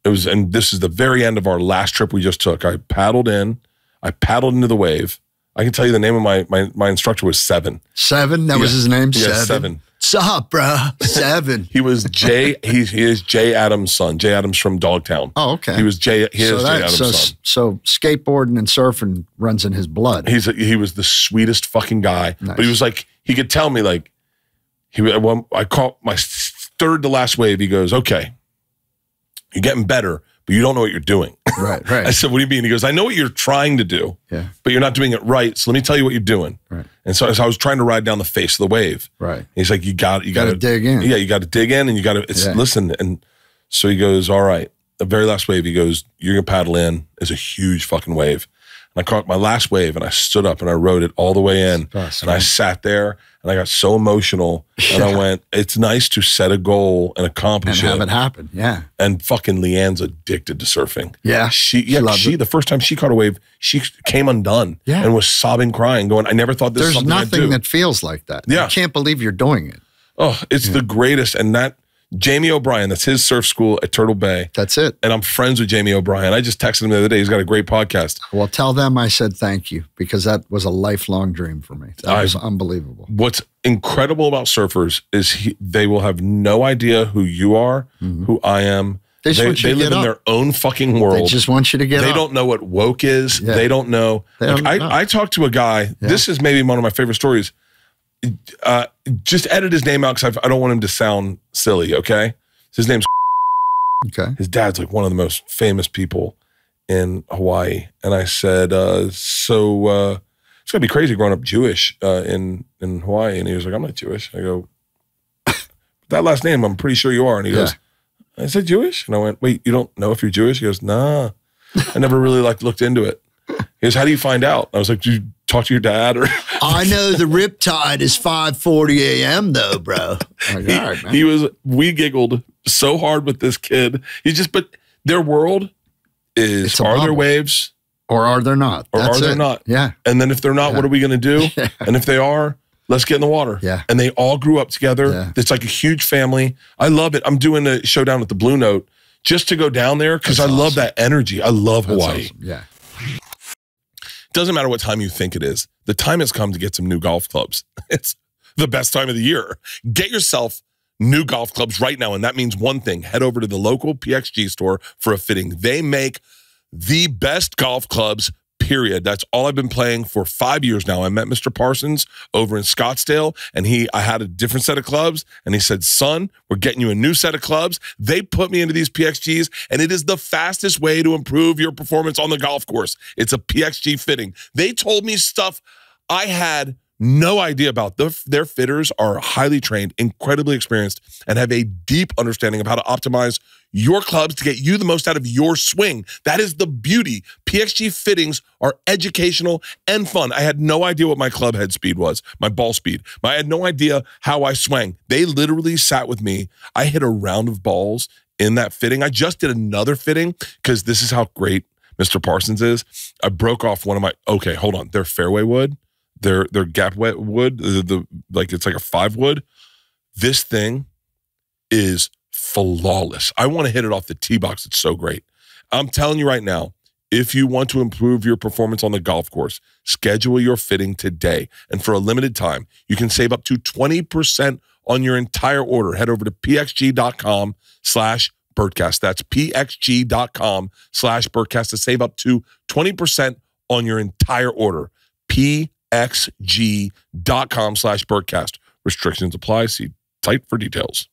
Speaker 4: and this is the very end of our last trip we just took. I paddled into the wave. I can tell you the name of my instructor was Seven.
Speaker 1: Seven? That was his name?
Speaker 4: Yeah, Seven.
Speaker 1: Sup, bro? Seven.
Speaker 4: He was Jay. He is Jay Adams' son. Jay Adams from Dogtown.
Speaker 1: Oh, okay.
Speaker 4: He is Jay Adams' son.
Speaker 1: So skateboarding and surfing runs in his blood.
Speaker 4: He was the sweetest fucking guy. Nice. But he was like, he could tell me like, I caught my third to last wave. He goes, okay, you're getting better, but you don't know what you're doing.
Speaker 1: Right.
Speaker 4: I said, what do you mean? He goes, I know what you're trying to do, but you're not doing it right. So let me tell you what you're doing. Right. And so I was trying to ride down the face of the wave. Right. And he's like, you got to
Speaker 1: dig in.
Speaker 4: Yeah, you got to dig in and you got to listen. And so he goes, all right, the very last wave, he goes, you're going to paddle in. It's a huge fucking wave. And I caught my last wave and I stood up and I rode it all the way in. And I sat there and I got so emotional. And I went, it's nice to set a goal and accomplish it.
Speaker 1: And have it happen,
Speaker 4: And fucking Leanne's addicted to surfing.
Speaker 1: Yeah.
Speaker 4: She the first time she caught a wave, she came undone and was sobbing, crying, going, I never thought this was something I'd do.
Speaker 1: There's nothing that feels like that. Yeah. You can't believe you're doing it.
Speaker 4: Oh, it's the greatest. And that, Jamie O'Brien, that's his surf school at Turtle Bay.
Speaker 1: That's it.
Speaker 4: And I'm friends with Jamie O'Brien. I just texted him the other day. He's got a great podcast.
Speaker 1: Well, tell them I said thank you, because that was a lifelong dream for me. That was unbelievable.
Speaker 4: What's incredible about surfers is they will have no idea who you are, who I am. They live in their own fucking world.
Speaker 1: They just want you to get up.
Speaker 4: They don't know what woke is. Yeah. They don't know. I talked to a guy. Yeah. This is maybe one of my favorite stories. Just edit his name out because I don't want him to sound silly, okay? His name's
Speaker 1: okay.
Speaker 4: His dad's like one of the most famous people in Hawaii. And I said, it's going to be crazy growing up Jewish in Hawaii. And he was like, I'm not Jewish. I go, that last name, I'm pretty sure you are. And he goes, I said Jewish? And I went, wait, you don't know if you're Jewish? He goes, nah. I never really looked into it. He goes, how do you find out? I was like, did you talk to your dad? Or
Speaker 1: I know the riptide is 5:40 a.m. though, bro. Like, all right, man.
Speaker 4: We giggled so hard with this kid. But their world is, are there waves?
Speaker 1: Or are there not?
Speaker 4: Or are there not?
Speaker 1: Yeah.
Speaker 4: And then if they're not, what are we going to do? Yeah. And if they are, let's get in the water.
Speaker 1: Yeah.
Speaker 4: And they all grew up together. Yeah. It's like a huge family. I love it. I'm doing a showdown at the Blue Note just to go down there because I love that energy. I love Hawaii.
Speaker 1: Awesome. Yeah.
Speaker 4: Doesn't matter what time you think it is. The time has come to get some new golf clubs. It's the best time of the year. Get yourself new golf clubs right now. And that means one thing. Head over to the local PXG store for a fitting. They make the best golf clubs, period. That's all I've been playing for 5 years now. I met Mr. Parsons over in Scottsdale, and I had a different set of clubs, and he said, son, we're getting you a new set of clubs. They put me into these PXGs, and it is the fastest way to improve your performance on the golf course. It's a PXG fitting. They told me stuff I had no idea about. Their fitters are highly trained, incredibly experienced, and have a deep understanding of how to optimize your clubs to get you the most out of your swing. That is the beauty. PXG fittings are educational and fun. I had no idea what my club head speed was, my ball speed. I had no idea how I swung. They literally sat with me. I hit a round of balls in that fitting. I just did another fitting because this is how great Mr. Parsons is. I broke off one of okay, hold on. Their fairway wood, their gap wet wood, it's like a 5 wood. This thing is flawless. I want to hit it off the tee box. It's so great. I'm telling you right now, if you want to improve your performance on the golf course, schedule your fitting today. And for a limited time, you can save up to 20% on your entire order. Head over to pxg.com/Bertcast. That's pxg.com/Bertcast to save up to 20% on your entire order. pxg.com/Bertcast. Restrictions apply. See site for details.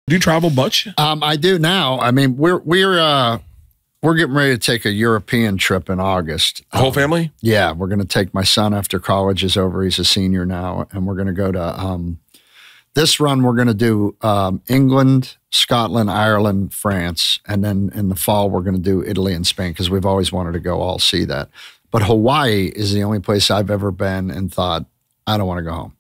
Speaker 4: Do you travel much?
Speaker 1: I do now. I mean, we're getting ready to take a European trip in August.
Speaker 4: Whole family?
Speaker 1: Yeah, we're going to take my son after college is over. He's a senior now, and we're going to go to this run. We're going to do England, Scotland, Ireland, France, and then in the fall we're going to do Italy and Spain because we've always wanted to go all see that. But Hawaii is the only place I've ever been and thought I don't want to go home.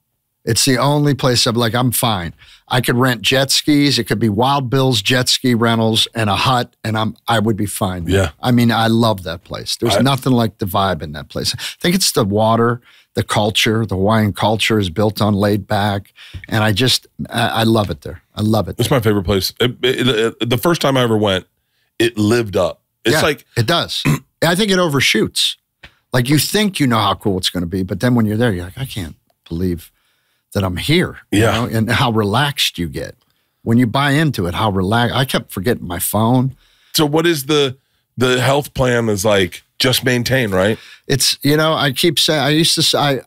Speaker 1: It's the only place I'm fine. I could rent jet skis. It could be Wild Bill's jet ski rentals and a hut, and I would be fine.
Speaker 4: Yeah.
Speaker 1: I mean, I love that place. There's nothing like the vibe in that place. I think it's the water, the culture. The Hawaiian culture is built on laid back, and I love it there. I love it.
Speaker 4: It's my favorite place. The first time I ever went, it lived up. It's like
Speaker 1: it does. I think it overshoots. Like you think you know how cool it's going to be, but then when you're there, you're like, I can't believe that I'm here, you know, and how relaxed you get when you buy into it, how relaxed. I kept forgetting my phone.
Speaker 4: So what is the health plan is like just maintain, right?
Speaker 1: It's, I keep saying, I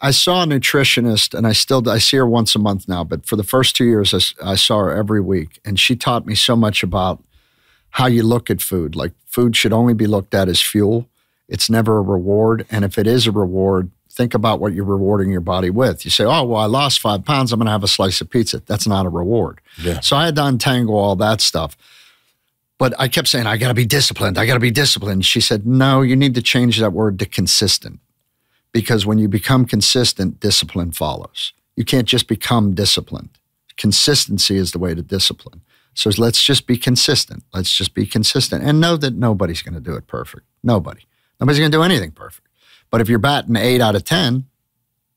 Speaker 1: saw a nutritionist and I see her once a month now, but for the first 2 years, I saw her every week and she taught me so much about how you look at food. Like food should only be looked at as fuel. It's never a reward. And if it is a reward, think about what you're rewarding your body with. You say, oh, well, I lost 5 pounds. I'm going to have a slice of pizza. That's not a reward.
Speaker 4: Yeah.
Speaker 1: So I had to untangle all that stuff. But I kept saying, I got to be disciplined. I got to be disciplined. She said, no, you need to change that word to consistent. Because when you become consistent, discipline follows. You can't just become disciplined. Consistency is the way to discipline. So let's just be consistent. Let's just be consistent. And know that nobody's going to do it perfect. Nobody's going to do anything perfect. But if you're batting 8 out of 10,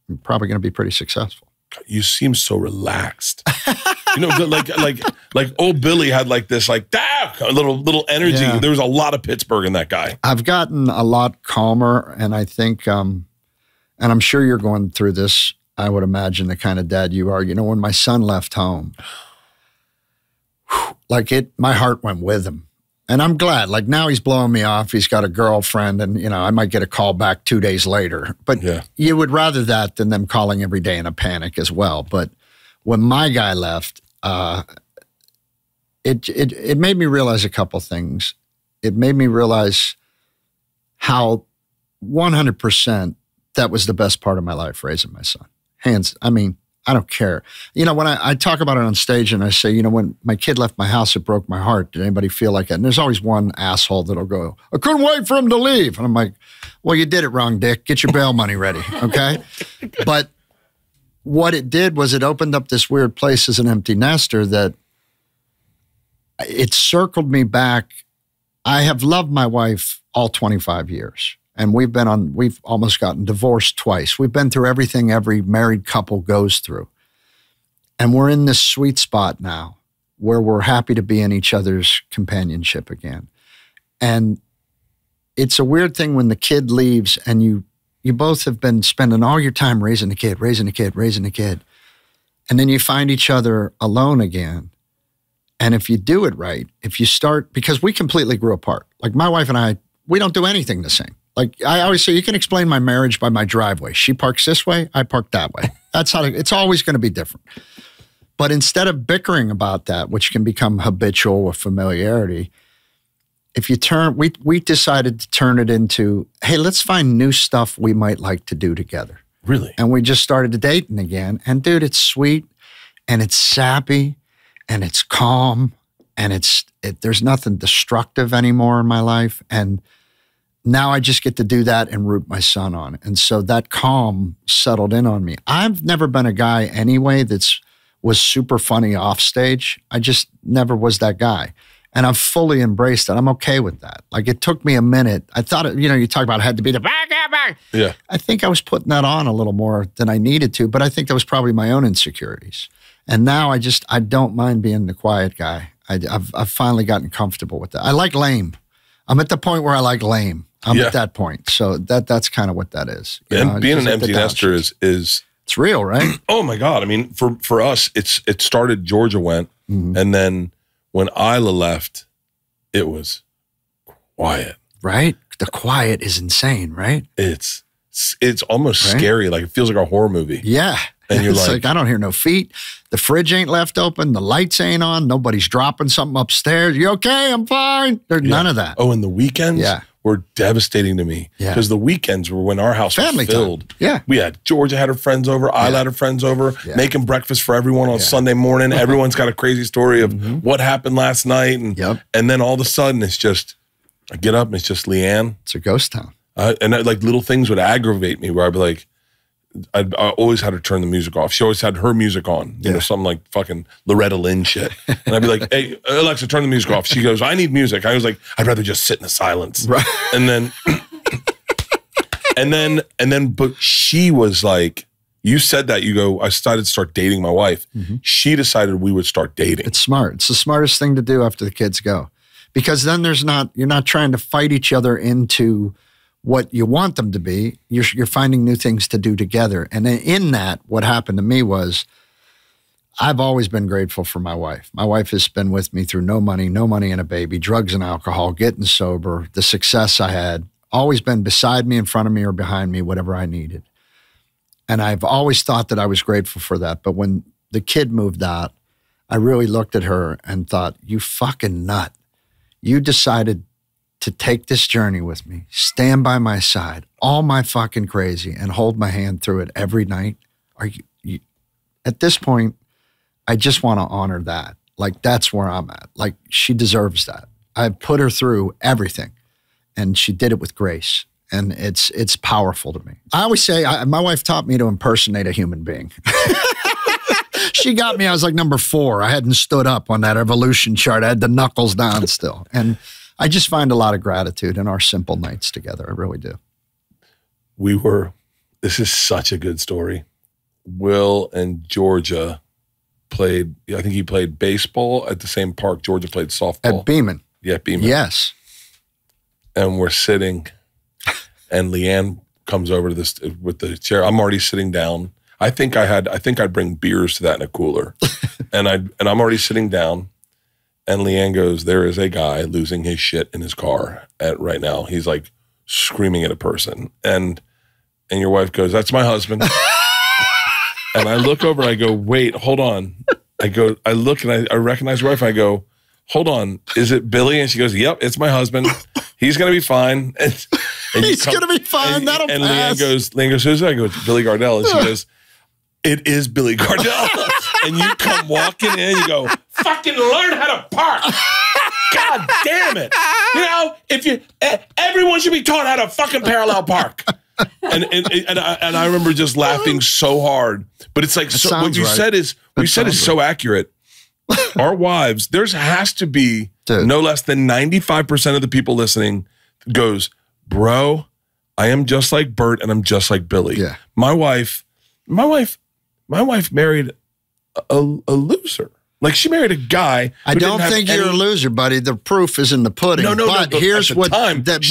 Speaker 1: you're probably going to be pretty successful.
Speaker 4: You seem so relaxed. You know, like old Billy had like this, like a little energy.
Speaker 1: Yeah.
Speaker 4: There was a lot of Pittsburgh in that guy.
Speaker 1: I've gotten a lot calmer, and I think, and I'm sure you're going through this. I would imagine the kind of dad you are. You know, when my son left home, my heart went with him. And I'm glad. Like now he's blowing me off. He's got a girlfriend, and you know I might get a call back 2 days later. But you would rather that than them calling every day in a panic as well. But when my guy left, it made me realize a couple things. It made me realize how 100% that was the best part of my life, raising my son. I don't care. You know, when I talk about it on stage and I say, you know, when my kid left my house, it broke my heart. Did anybody feel like that? And there's always one asshole that'll go, I couldn't wait for him to leave. And I'm like, well, you did it wrong, Dick. Get your bail money ready, okay? But what it did was it opened up this weird place as an empty nester that it circled me back. I have loved my wife all 25 years. And we've almost gotten divorced twice. We've been through everything every married couple goes through. And we're in this sweet spot now where we're happy to be in each other's companionship again. And it's a weird thing when the kid leaves and you both have been spending all your time raising a kid. And then you find each other alone again. And if you do it right, if you start, because we completely grew apart. Like my wife and I, we don't do anything the same. Like I always say, you can explain my marriage by my driveway. She parks this way, I park that way. That's how it's always going to be different. But instead of bickering about that, which can become habitual with familiarity, if you we decided to turn it into, hey, let's find new stuff we might like to do together.
Speaker 4: Really?
Speaker 1: And we just started dating again. And dude, it's sweet and it's sappy and it's calm and there's nothing destructive anymore in my life. And now I just get to do that and root my son on. And so that calm settled in on me. I've never been a guy anyway was super funny off stage. I just never was that guy. And I've fully embraced it. I'm okay with that. Like it took me a minute. I thought, you talk about it had to be the back.
Speaker 4: Yeah.
Speaker 1: I think I was putting that on a little more than I needed to, but I think that was probably my own insecurities. And now I don't mind being the quiet guy. I've finally gotten comfortable with that. I like lame. I'm at the point where I like lame. I'm at that point. So that's kind of what that is.
Speaker 4: And being an empty nester is
Speaker 1: it's real, right?
Speaker 4: Oh my God. I mean, for us, it started, Georgia went, and then when Isla left, it was quiet.
Speaker 1: Right? The quiet is insane, right?
Speaker 4: It's almost scary. Like it feels like a horror movie.
Speaker 1: Yeah.
Speaker 4: And you're
Speaker 1: it's
Speaker 4: like,
Speaker 1: I don't hear no feet. The fridge ain't left open. The lights ain't on. Nobody's dropping something upstairs. You okay? I'm fine. There's none of that.
Speaker 4: Oh, and the weekends were devastating to me.
Speaker 1: Yeah.
Speaker 4: Because the weekends were when our house
Speaker 1: Family
Speaker 4: was filled.
Speaker 1: Time. Yeah.
Speaker 4: We had, Georgia had her friends over. Isla had her friends over. Yeah. Making breakfast for everyone on Sunday morning. Everyone's got a crazy story of what happened last night. And then all of a sudden, it's just, I get up and it's just Leanne.
Speaker 1: It's a ghost town.
Speaker 4: Like little things would aggravate me where I'd be like, I always had her turn the music off. She always had her music on, you know, something like fucking Loretta Lynn shit. And I'd be like, hey, Alexa, turn the music off. She goes, I need music. I was like, I'd rather just sit in the silence.
Speaker 1: Right.
Speaker 4: And then, but she was like, you said that, you go, I decided to start dating my wife. She decided we would start dating.
Speaker 1: It's smart. It's the smartest thing to do after the kids go. Because then you're not trying to fight each other into what you want them to be. You're finding new things to do together. And in that, what happened to me was I've always been grateful for my wife. My wife has been with me through no money and a baby, drugs and alcohol, getting sober, the success I had, always been beside me, in front of me, or behind me, whatever I needed. And I've always thought that I was grateful for that. But when the kid moved out, I really looked at her and thought, you fucking nut. You decided to take this journey with me, stand by my side, all my fucking crazy, and hold my hand through it every night. Are you at this point, I just want to honor that. Like, that's where I'm at. Like, she deserves that. I've put her through everything, and she did it with grace. And it's powerful to me. I always say, my wife taught me to impersonate a human being. She got me, I was like number 4. I hadn't stood up on that evolution chart. I had the knuckles down still. And I just find a lot of gratitude in our simple nights together. I really do.
Speaker 4: This is such a good story. Will and Georgia played, I think he played baseball at the same park Georgia played softball.
Speaker 1: At Beeman.
Speaker 4: Yeah, Beeman.
Speaker 1: Yes.
Speaker 4: And we're sitting, and Leanne comes over to this with the chair. I'm already sitting down. I think I'd bring beers to that in a cooler. and I'm already sitting down, and Leanne goes, there is a guy losing his shit in his car right now. He's like screaming at a person. And your wife goes, that's my husband. And I look over and I go, wait, hold on. I look and I recognize your wife. I go, hold on, is it Billy? And she goes, yep, it's my husband. He's going to be fine. And
Speaker 1: he's going to be fine. That'll pass.
Speaker 4: And Leanne goes, who's that? I go, it's Billy Gardell. And she goes, it is Billy Gardell. And you come walking in, you go, fucking learn how to park. God damn it. You know, everyone should be taught how to fucking parallel park. And I remember just laughing so hard. But it's like, so, what you said is so accurate. Our wives, there has to be no less than 95% of the people listening goes, bro, I am just like Bert and I'm just like Billy.
Speaker 1: Yeah.
Speaker 4: My wife married a loser. Like, she married a guy.
Speaker 1: I don't think you're a loser, buddy. The proof is in the pudding.
Speaker 4: No.
Speaker 1: But here's what. But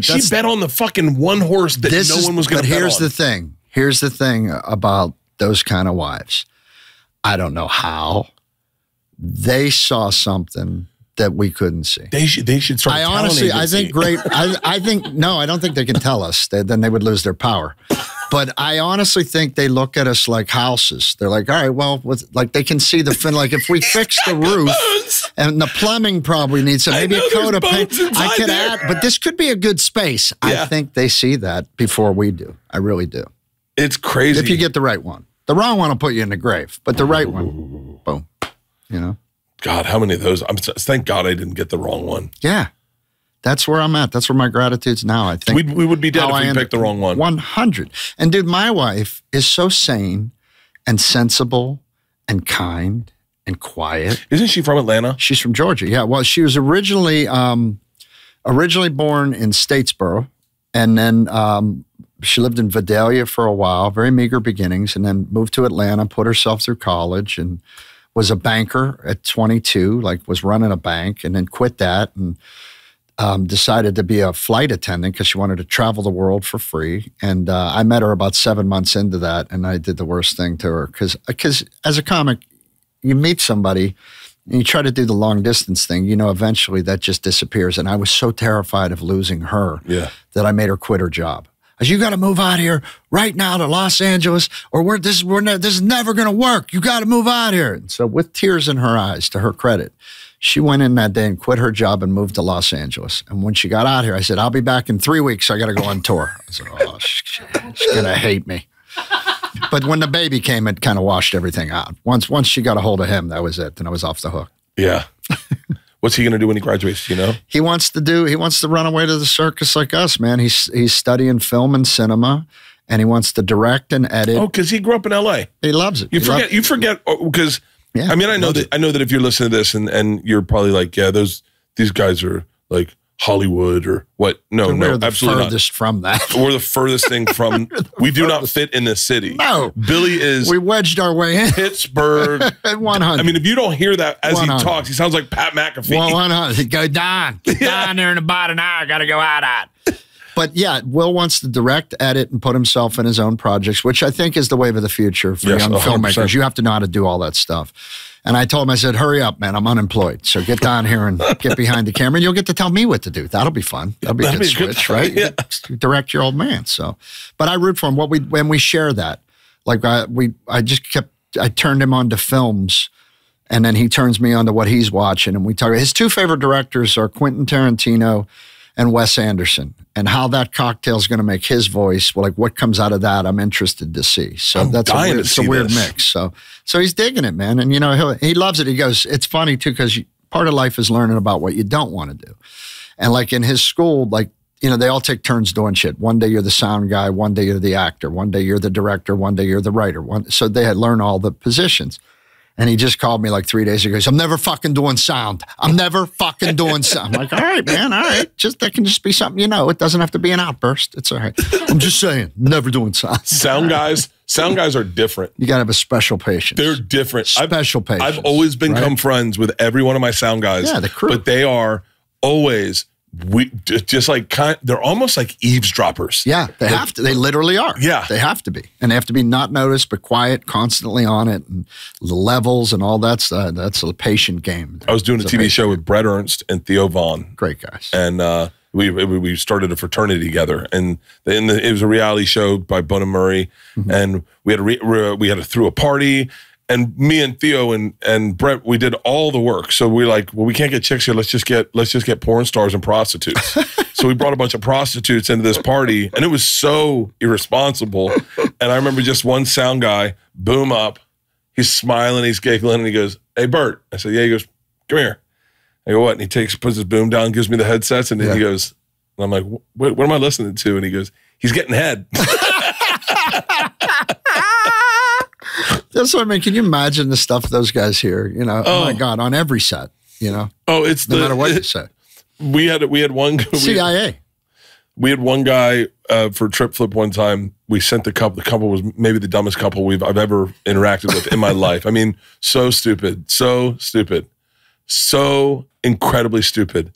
Speaker 4: she bet on the fucking one horse that no one was going to bet on.
Speaker 1: Here's the thing. Here's the thing about those kind of wives. I don't know how they saw something that we couldn't see.
Speaker 4: They should start.
Speaker 1: I don't think they can tell us. Then they would lose their power. But I honestly think they look at us like houses. They're like, all right, well, like they can see the fin. Like if we fix the roof and the plumbing probably needs maybe a coat of paint. I could add, but this could be a good space. Yeah. I think they see that before we do. I really do.
Speaker 4: It's crazy.
Speaker 1: If you get the right one. The wrong one will put you in the grave, but the right one, boom. You know?
Speaker 4: God, how many of those? Thank God I didn't get the wrong one.
Speaker 1: Yeah. That's where I'm at. That's where my gratitude's now. I think
Speaker 4: we would be dead if we picked the wrong one.
Speaker 1: 100. And dude, my wife is so sane and sensible and kind and quiet.
Speaker 4: Isn't she from Atlanta?
Speaker 1: She's from Georgia. Yeah. Well, she was originally born in Statesboro, and then she lived in Vidalia for a while, very meager beginnings, and then moved to Atlanta, put herself through college, and was a banker at 22, like was running a bank, and then quit that and decided to be a flight attendant because she wanted to travel the world for free. And I met her about 7 months into that, and I did the worst thing to her because as a comic, you meet somebody and you try to do the long distance thing, you know, eventually that just disappears. And I was so terrified of losing her that I made her quit her job. I said, you got to move out here right now to Los Angeles, or this is never going to work. You got to move out here. And so with tears in her eyes, to her credit, she went in that day and quit her job and moved to Los Angeles. And when she got out here, I said, I'll be back in 3 weeks. I got to go on tour. I said, oh, she's going to hate me. But when the baby came, it kind of washed everything out. Once she got a hold of him, that was it. Then I was off the hook.
Speaker 4: Yeah. What's he going to do when he graduates? You know,
Speaker 1: he wants to run away to the circus like us, man. He's studying film and cinema, and he wants to direct and edit.
Speaker 4: Oh, because he grew up in L.A.
Speaker 1: He loves it.
Speaker 4: You forget because I mean I know that if you're listening to this and you're probably like, yeah, these guys are like Hollywood or what? No, absolutely not.
Speaker 1: Furthest from that.
Speaker 4: We're the furthest thing from. We do not fit in this city.
Speaker 1: No,
Speaker 4: Billy is.
Speaker 1: We wedged our way in.
Speaker 4: Pittsburgh.
Speaker 1: 100.
Speaker 4: I mean, if you don't hear that as 100. He talks, he sounds like Pat McAfee.
Speaker 1: 100. Go down there in about an hour. Got to go out. But yeah, Will wants to direct, edit, and put himself in his own projects, which I think is the wave of the future for young 100%. Filmmakers. You have to know how to do all that stuff. And I told him, I said, hurry up, man. I'm unemployed. So get down here and get behind the camera, and you'll get to tell me what to do. That'll be fun. That'll be a good switch, right? Yeah. Direct your old man. So, but I root for him. When we share that, like I turned him on to films, and then he turns me on to what he's watching, and we talk. His two favorite directors are Quentin Tarantino and Wes Anderson, and how that cocktail is going to make his voice. Well, like what comes out of that, I'm interested to see. So it's a weird mix. So he's digging it, man. And you know, he loves it. He goes, it's funny too, because part of life is learning about what you don't want to do. And like in his school, like, you know, they all take turns doing shit. One day you're the sound guy, one day you're the actor, one day you're the director, one day you're the writer. So they had learned all the positions. And he just called me like 3 days ago. He goes, I'm never fucking doing sound. I'm never fucking doing sound. I'm like, all right, man, all right. That can just be something, It doesn't have to be an outburst. It's all right. I'm just saying, never doing sound.
Speaker 4: Sound guys are different.
Speaker 1: You got to have a special patience.
Speaker 4: They're different.
Speaker 1: Special patience.
Speaker 4: I've always become friends with every one of my sound guys.
Speaker 1: Yeah, the crew.
Speaker 4: But they are always... they're almost like eavesdroppers.
Speaker 1: Yeah, they have to. They literally are.
Speaker 4: Yeah.
Speaker 1: They have to be. And they have to be not noticed, but quiet, constantly on it, and the levels and all that's a patient game.
Speaker 4: I was doing a TV show with Brett Ernst and Theo Vaughn.
Speaker 1: Great guys.
Speaker 4: And we started a fraternity together. And it was a reality show by Bone and Murray. Mm-hmm. And we had to throw a party. And me and Theo and Brett, we did all the work. So we're like, well, we can't get chicks here. Let's just get porn stars and prostitutes. So we brought a bunch of prostitutes into this party, and it was so irresponsible. And I remember just one sound guy, boom up. He's smiling, he's giggling, and he goes, "Hey, Bert." I said, "Yeah." He goes, "Come here." I go, "What?" And he puts his boom down, gives me the headsets, and then he goes, and I'm like, what am I listening to? And he goes, "He's getting head."
Speaker 1: That's what I mean. Can you imagine the stuff those guys hear? Oh my God, on every set.
Speaker 4: Oh, it's
Speaker 1: no matter what you say.
Speaker 4: We had one
Speaker 1: CIA.
Speaker 4: We had one guy for Trip Flip one time. We sent the couple. The couple was maybe the dumbest couple I've ever interacted with in my life. I mean, so stupid, so incredibly stupid.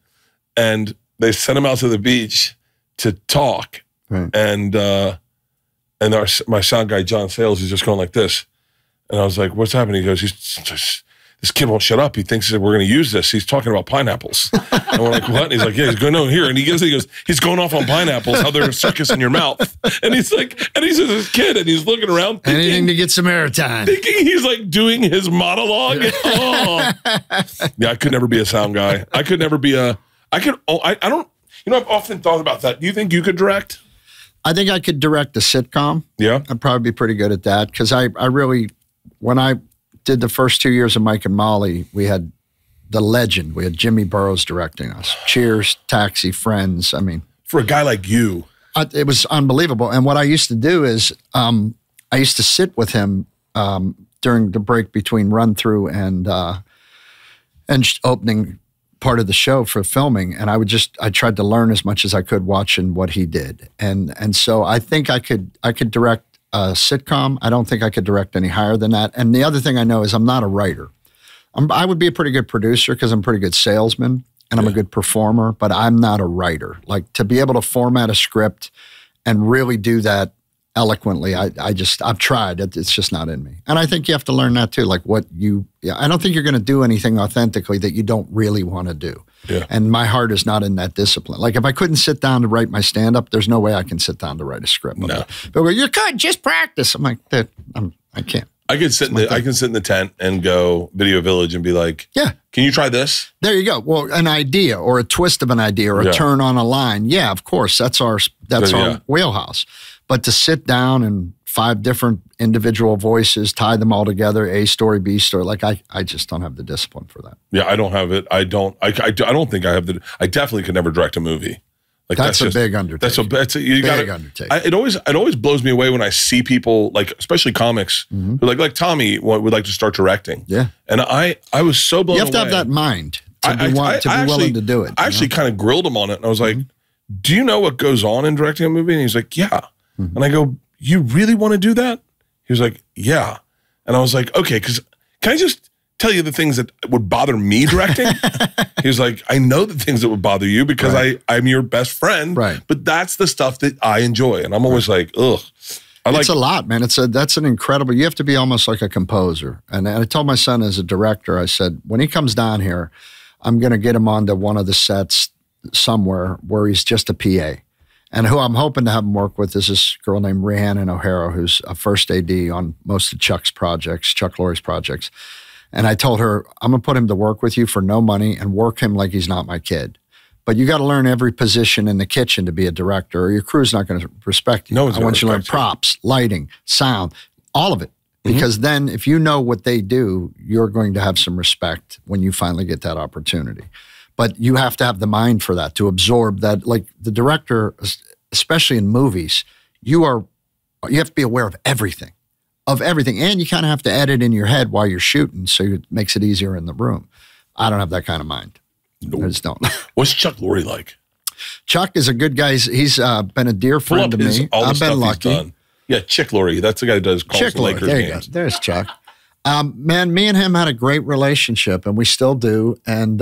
Speaker 4: And they sent him out to the beach to talk. Right. And my sound guy John Sales is just going like this. And I was like, "What's happening?" He goes, "This kid won't shut up. He thinks that we're going to use this. He's talking about pineapples." And we're like, "What?" And he's like, "Yeah, he's going on here." And he goes, "He's going off on pineapples, how they're a circus in your mouth." And he's like, and he's just this kid, and he's looking around,
Speaker 1: anything to get some airtime,
Speaker 4: thinking he's like doing his monologue. Oh. Yeah, I could never be a sound guy. I could never be I don't. I've often thought about that. Do you think you could direct?
Speaker 1: I think I could direct a sitcom.
Speaker 4: Yeah,
Speaker 1: I'd probably be pretty good at that because I really. When I did the first 2 years of Mike and Molly, we had the legend. We had Jimmy Burrows directing us. Cheers, Taxi, Friends. I mean,
Speaker 4: for a guy like you,
Speaker 1: it was unbelievable. And what I used to do is I used to sit with him during the break between run through and opening part of the show for filming. And I tried to learn as much as I could watching what he did. And so I think I could direct a sitcom. I don't think I could direct any higher than that. And the other thing I know is I'm not a writer. I would be a pretty good producer because I'm a pretty good salesman and I'm a good performer, but I'm not a writer. Like to be able to format a script and really do that eloquently, I've tried. It's just not in me. And I think you have to learn that too. Like I don't think you're going to do anything authentically that you don't really want to do.
Speaker 4: Yeah.
Speaker 1: And my heart is not in that discipline. Like if I couldn't sit down to write my stand-up, there's no way I can sit down to write a script.
Speaker 4: No.
Speaker 1: But you could just practice. I'm like, I can't.
Speaker 4: I can sit in the tent and go Video Village and be like,
Speaker 1: yeah,
Speaker 4: can you try this?
Speaker 1: There you go. Well, an idea or a twist of an idea or a turn on a line. Yeah, of course. That's our wheelhouse. But to sit down and 5 different individual voices, tie them all together, A story, B story, like I just don't have the discipline for that.
Speaker 4: Yeah, I don't have it. I don't think I have I definitely could never direct a movie. Like
Speaker 1: that's a big undertaking.
Speaker 4: That's a big undertaking. It always blows me away when I see people, like especially comics, who like Tommy would like to start directing.
Speaker 1: Yeah.
Speaker 4: And I was so blown away.
Speaker 1: You have to have that mind to be willing to do it.
Speaker 4: I actually kind of grilled him on it, and I was like, "Do you know what goes on in directing a movie?" And he's like, "Yeah." And I go, "You really want to do that?" He was like, "Yeah." And I was like, "Okay, because can I just tell you the things that would bother me directing?" He was like, "I know the things that would bother you because I'm your best friend,
Speaker 1: right?
Speaker 4: But that's the stuff that I enjoy." And I'm always like, "Ugh."
Speaker 1: It's a lot, man. That's an incredible. You have to be almost like a composer. And I told my son as a director, I said, when he comes down here, I'm going to get him onto one of the sets somewhere where he's just a PA. And who I'm hoping to have him work with is this girl named Rhiannon O'Hara, who's a first AD on most of Chuck Lorre's projects. And I told her, I'm going to put him to work with you for no money and work him like he's not my kid. But you got to learn every position in the kitchen to be a director, or your crew's not going to respect you.
Speaker 4: No one's
Speaker 1: I want you to learn props, lighting, sound, all of it. Because then if you know what they do, you're going to have some respect when you finally get that opportunity. But you have to have the mind for that, to absorb that. Like the director, especially in movies, you have to be aware of everything. of everything. And you kind of have to edit in your head while you're shooting, so it makes it easier in the room. I don't have that kind of mind. I just don't.
Speaker 4: What's Chuck Lorre like?
Speaker 1: Chuck is a good guy. He's been a dear friend to me. I've been lucky.
Speaker 4: Yeah, Chick Lorre. That's the guy who does calls the Lakers
Speaker 1: there
Speaker 4: games.
Speaker 1: You go. There's Chuck. Man, me and him had a great relationship, and we still do. And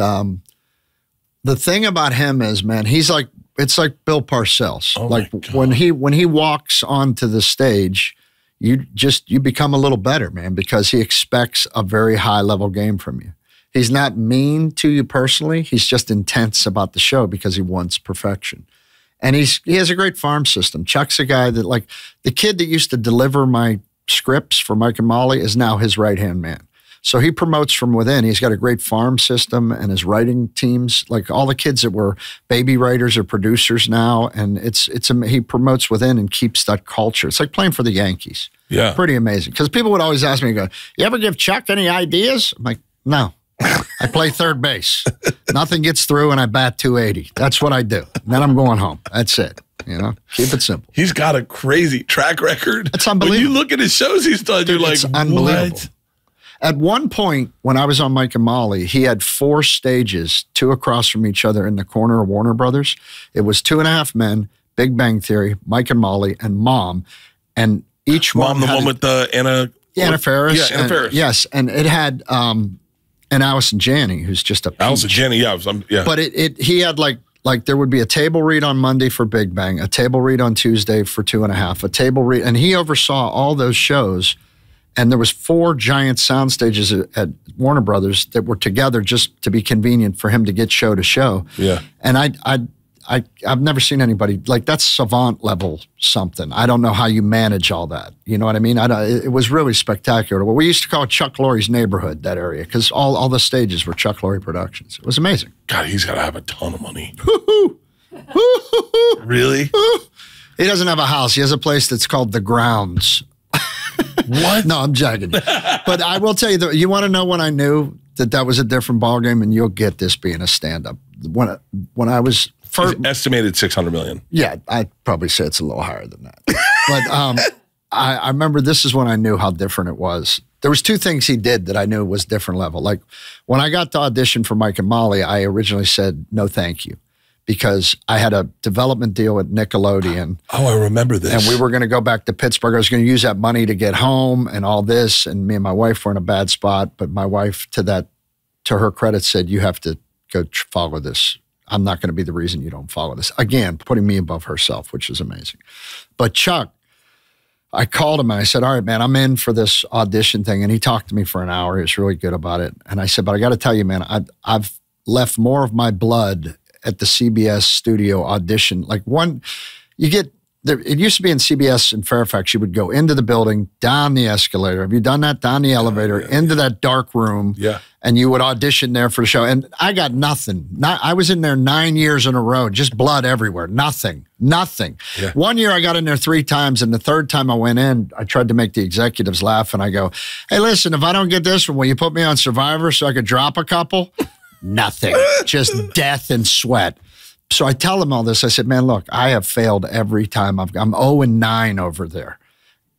Speaker 1: the thing about him is, man, it's like Bill Parcells. When he walks onto the stage, you become a little better, man, because he expects a very high level game from you. He's not mean to you personally. He's just intense about the show because he wants perfection. And he has a great farm system. Chuck's a guy that, like, the kid that used to deliver my scripts for Mike and Molly is now his right-hand man. So he promotes from within. He's got a great farm system, and his writing teams, like all the kids that were baby writers are producers now. And he promotes within and keeps that culture. It's like playing for the Yankees.
Speaker 4: Yeah.
Speaker 1: Pretty amazing. Because people would always ask me, go, you ever give Chuck any ideas? I'm like, no. I play third base. Nothing gets through, and I bat 280. That's what I do. And then I'm going home. That's it. You know, keep it simple.
Speaker 4: He's got a crazy track record.
Speaker 1: It's unbelievable.
Speaker 4: When you look at his shows he's done, you're like,
Speaker 1: unbelievable.
Speaker 4: What?
Speaker 1: At one point, when I was on Mike and Molly, he had 4 stages, 2 across from each other in the corner of Warner Brothers. It was 2.5 Men, Big Bang Theory, Mike and Molly, and Mom. And each
Speaker 4: Mom, the one with the
Speaker 1: Anna Faris.
Speaker 4: Yeah, Anna Faris.
Speaker 1: Yes, and it had and Allison Janney, who's just a peach.
Speaker 4: Allison Janney, yeah.
Speaker 1: But he had like there would be a table read on Monday for Big Bang, a table read on Tuesday for 2.5, a table read, and he oversaw all those shows. And there was 4 giant sound stages at Warner Brothers that were together just to be convenient for him to get show to show.
Speaker 4: Yeah.
Speaker 1: And I've never seen anybody like that's savant level something. I don't know how you manage all that. You know what I mean? It was really spectacular. Well, we used to call it Chuck Lorre's neighborhood, that area, because all the stages were Chuck Lorre Productions. It was amazing.
Speaker 4: God, he's got to have a ton of money.
Speaker 1: Woo-hoo.
Speaker 4: Really?
Speaker 1: He doesn't have a house. He has a place that's called The Grounds.
Speaker 4: What?
Speaker 1: No, I'm joking. But I will tell you, you want to know when I knew that was a different ballgame, and you'll get this being a stand-up. When I was first,
Speaker 4: estimated $600 million.
Speaker 1: Yeah, I'd probably say it's a little higher than that. But I remember this is when I knew how different it was. There was 2 things he did that I knew was different level. Like when I got to audition for Mike and Molly, I originally said no, thank you, because I had a development deal with Nickelodeon.
Speaker 4: Oh, I remember this.
Speaker 1: And we were going to go back to Pittsburgh. I was going to use that money to get home and all this. And me and my wife were in a bad spot. But my wife, to her credit, said, you have to go follow this. I'm not going to be the reason you don't follow this. Again, putting me above herself, which is amazing. But Chuck, I called him and I said, all right, man, I'm in for this audition thing. And he talked to me for an hour. He was really good about it. And I said, but I got to tell you, man, I've left more of my blood at the CBS studio audition. Like it used to be in CBS in Fairfax, you would go into the building, down the escalator. Have you done that? Down the elevator, into that dark room.
Speaker 4: Yeah.
Speaker 1: And you would audition there for the show. And I got nothing. I was in there 9 years in a row, just blood everywhere. Nothing. Yeah. One year I got in there 3 times, and the 3rd time I went in, I tried to make the executives laugh, and I go, hey, listen, if I don't get this one, will you put me on Survivor so I could drop a couple? Nothing. Just death and sweat. So I tell him all this. I said, man, look, I have failed every time. I'm 0-9 over there.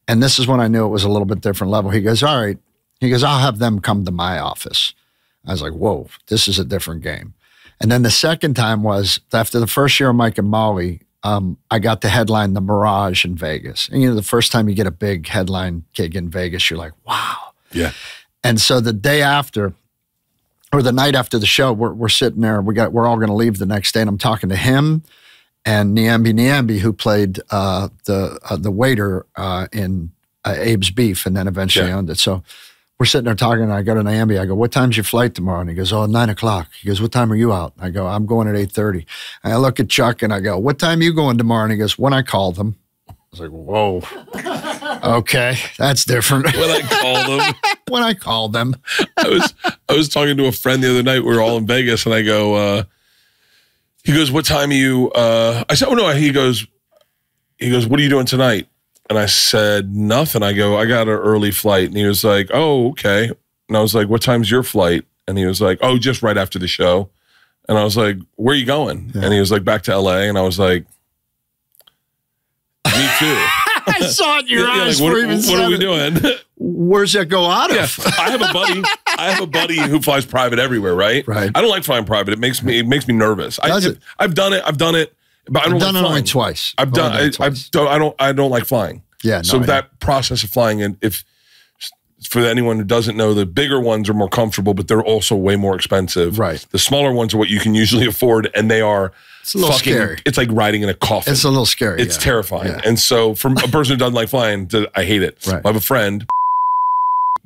Speaker 1: And this is when I knew it was a little bit different level. He goes, all right. He goes, I'll have them come to my office. I was like, whoa, this is a different game. And then the second time was after the first year of Mike and Molly, I got to headline the Mirage in Vegas. And, the first time you get a big headline gig in Vegas, you're like, wow.
Speaker 4: Yeah.
Speaker 1: And so the day after, or the night after the show, we're sitting there. We're all going to leave the next day, and I'm talking to him and Nyambi, who played the waiter in Abe's Beef, and then eventually owned it. So we're sitting there talking, and I go to Nyambi. I go, "What time's your flight tomorrow?" And he goes, "Oh, 9 o'clock." He goes, "What time are you out?" I go, "I'm going at 8:30." And I look at Chuck and I go, "What time are you going tomorrow?" And he goes, "When I call them." I was like, "Whoa, okay, that's different."
Speaker 4: When I called them.
Speaker 1: When I called them.
Speaker 4: I was talking to a friend the other night. We were all in Vegas, and I go, he goes, "What time are you?" I said, "Oh no." He goes, "What are you doing tonight?" And I said, "Nothing." I go, "I got an early flight." And he was like, "Oh, okay." And I was like, "What time's your flight?" And he was like, "Oh, just right after the show." And I was like, "Where are you going?" Yeah. And he was like, "Back to LA." And I was like, "Me too."
Speaker 1: I saw it in your eyes.
Speaker 4: Like,
Speaker 1: What
Speaker 4: are we doing?
Speaker 1: Where's that go out of?
Speaker 4: I have a buddy who flies private everywhere, right?
Speaker 1: Right.
Speaker 4: I don't like flying private. It makes me nervous. I've done it, but I don't
Speaker 1: done
Speaker 4: like
Speaker 1: it only twice.
Speaker 4: I don't like flying.
Speaker 1: Yeah.
Speaker 4: So that process of flying, and if for anyone who doesn't know, the bigger ones are more comfortable, but they're also way more expensive.
Speaker 1: Right.
Speaker 4: The smaller ones are what you can usually afford, and they are
Speaker 1: It's a little scary.
Speaker 4: It's like riding in a coffin.
Speaker 1: It's a little scary.
Speaker 4: It's terrifying. Yeah. And so from a person who doesn't like flying, I hate it.
Speaker 1: Right.
Speaker 4: I have a friend,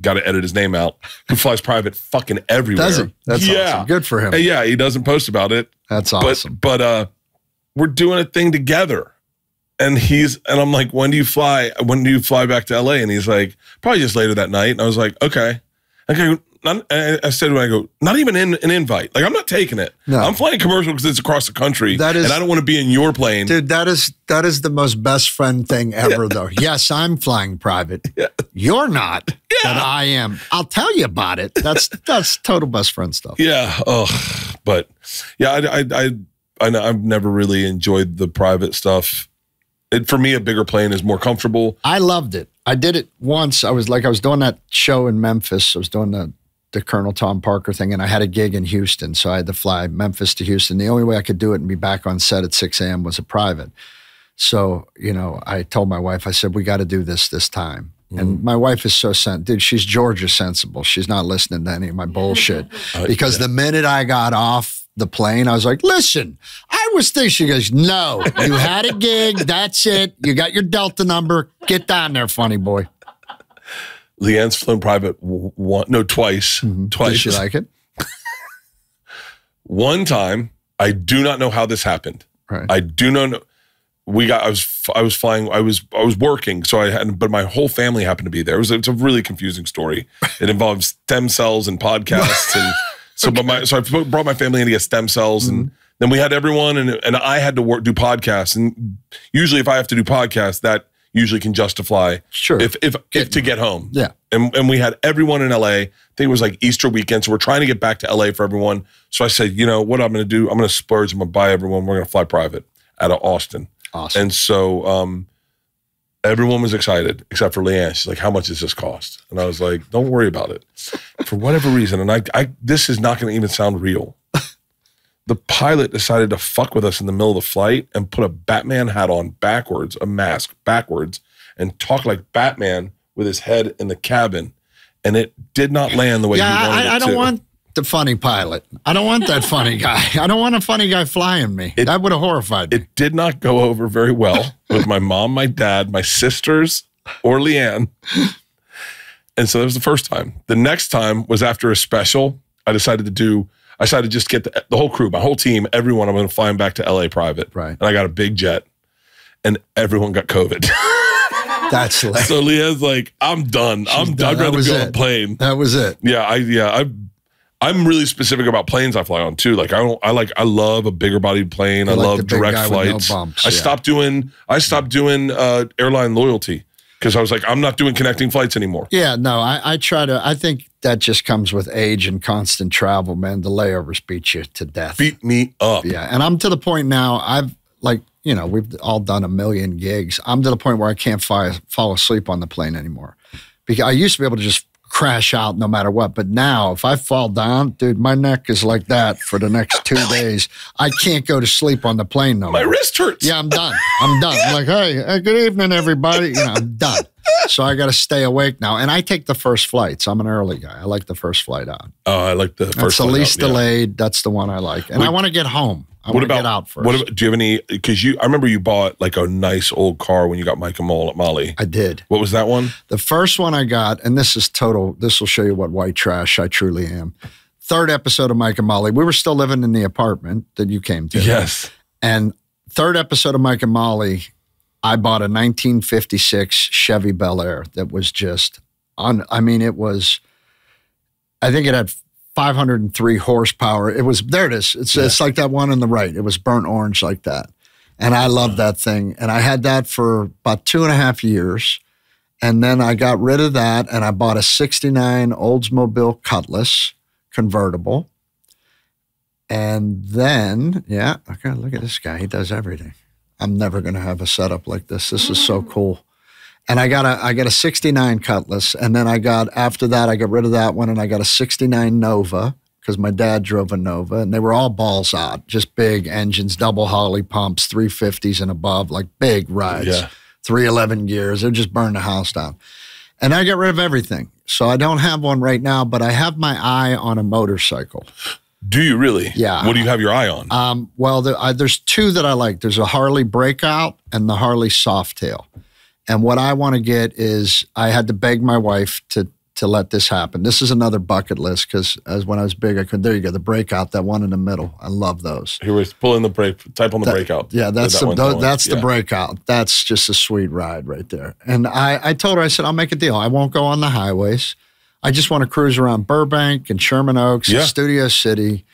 Speaker 4: got to edit his name out, who flies private fucking everywhere.
Speaker 1: Does he? That's awesome. Good for him.
Speaker 4: And yeah, he doesn't post about it.
Speaker 1: That's awesome.
Speaker 4: But we're doing a thing together. And I'm like, when do you fly back to LA? And he's like, probably just later that night. And I was like, okay. I said when I go, not even an invite. Like, I'm not taking it. No. I'm flying commercial because it's across the country. And I don't want to be in your plane.
Speaker 1: Dude, that is the most best friend thing ever, though. Yes, I'm flying private. Yeah. You're not, but I am. I'll tell you about it. That's total best friend stuff.
Speaker 4: Yeah. Oh, but yeah, I've never really enjoyed the private stuff. For me, a bigger plane is more comfortable.
Speaker 1: I loved it. I did it once. I was doing that show in Memphis. I was doing the Colonel Tom Parker thing, and I had a gig in Houston, so I had to fly Memphis to Houston. The only way I could do it and be back on set at 6 a.m. was a private. So, I told my wife, I said, we got to do this time. And my wife is so dude, she's Georgia sensible. She's not listening to any of my bullshit. Because the minute I got off the plane, I was like, listen, I was thinking. She goes, no, you had a gig. That's it. You got your Delta number. Get down there, funny boy.
Speaker 4: Leanne's flown private twice.
Speaker 1: Mm-hmm.
Speaker 4: Twice.
Speaker 1: Did she like it?
Speaker 4: One time, I do not know how this happened.
Speaker 1: Right.
Speaker 4: I do not know. I was flying. I was working, so but my whole family happened to be there. It's a really confusing story. It involves stem cells and podcasts, and so I brought my family in to get stem cells, and then we had everyone, and I had to do podcasts. And usually, if I have to do podcasts, that usually can justify if to get home.
Speaker 1: Yeah,
Speaker 4: and we had everyone in LA. I think it was like Easter weekend, so we're trying to get back to LA for everyone. So I said, what I'm going to do? I'm going to splurge. I'm going to buy everyone. We're going to fly private out of Austin.
Speaker 1: Awesome.
Speaker 4: And so everyone was excited except for Leanne. She's like, how much does this cost? And I was like, don't worry about it. For whatever reason, and this is not going to even sound real. The pilot decided to fuck with us in the middle of the flight and put a Batman hat on backwards, a mask backwards, and talk like Batman with his head in the cabin. And it did not land the way he wanted it to.
Speaker 1: I don't want the funny pilot. I don't want that funny guy. I don't want a funny guy flying me. That would have horrified me.
Speaker 4: It did not go over very well with my mom, my dad, my sisters, or Leanne. And so that was the first time. The next time was after a special. I decided to just get the whole crew, my whole team, everyone. I'm going to fly them back to LA private.
Speaker 1: Right.
Speaker 4: And I got a big jet, and everyone got COVID.
Speaker 1: That's hilarious.
Speaker 4: So Leanne's like, I'm done. I'd rather be on a plane.
Speaker 1: That was it.
Speaker 4: Yeah. I'm really specific about planes I fly on too. Like I love a bigger bodied plane. I love direct flights.
Speaker 1: No bumps,
Speaker 4: I stopped doing airline loyalty because I was like, I'm not doing connecting flights anymore.
Speaker 1: Yeah, no, I try to. I think that just comes with age and constant travel, man. The layovers beat you to death.
Speaker 4: Beat me up.
Speaker 1: Yeah, and I'm to the point now. We've all done a million gigs. I'm to the point where I can't fall asleep on the plane anymore. Because I used to be able to just crash out no matter what. But now if I fall down, dude, my neck is like that for the next 2 days. I can't go to sleep on the plane no more.
Speaker 4: My wrist hurts.
Speaker 1: Yeah, I'm done. I'm like, hey, good evening, everybody. I'm done. So I got to stay awake now. And I take the first flights. I'm an early guy. I like the first flight out.
Speaker 4: Oh, I like the first flight out.
Speaker 1: It's the least delayed. That's the one I like. And I want to get home. I want to get out first. Do
Speaker 4: you have any, because I remember you bought like a nice old car when you got Mike and Molly.
Speaker 1: I did.
Speaker 4: What was that one?
Speaker 1: The first one I got, and this will show you what white trash I truly am. Third episode of Mike and Molly. We were still living in the apartment that you came to.
Speaker 4: Yes.
Speaker 1: And third episode of Mike and Molly, I bought a 1956 Chevy Bel Air that was just, I think it had 503 horsepower. There it is. It's like that one on the right. It was burnt orange like that. And I loved that thing. And I had that for about 2.5 years. And then I got rid of that and I bought a 69 Oldsmobile Cutlass convertible. And then, okay, look at this guy. He does everything. I'm never going to have a setup like this. This is so cool. And I got a 69 Cutlass. And then after that, I got rid of that one and I got a 69 Nova because my dad drove a Nova. And they were all balls out, just big engines, double Holly pumps, 350s and above, like big rides.
Speaker 4: Yeah.
Speaker 1: 311 gears. They just burned the house down. And I got rid of everything. So I don't have one right now, but I have my eye on a motorcycle.
Speaker 4: Do you really?
Speaker 1: Yeah.
Speaker 4: What do you have your eye on?
Speaker 1: Well, there's two that I like. There's a Harley Breakout and the Harley Softail. And what I want to get is I had to beg my wife to let this happen. This is another bucket list because as when I was big, there you go, the Breakout, that one in the middle. I love those.
Speaker 4: Here was pull in the brake, type on the Breakout.
Speaker 1: Yeah, that's the Breakout. That's just a sweet ride right there. And I told her, I said, I'll make a deal. I won't go on the highways. I just want to cruise around Burbank and Sherman Oaks and Studio City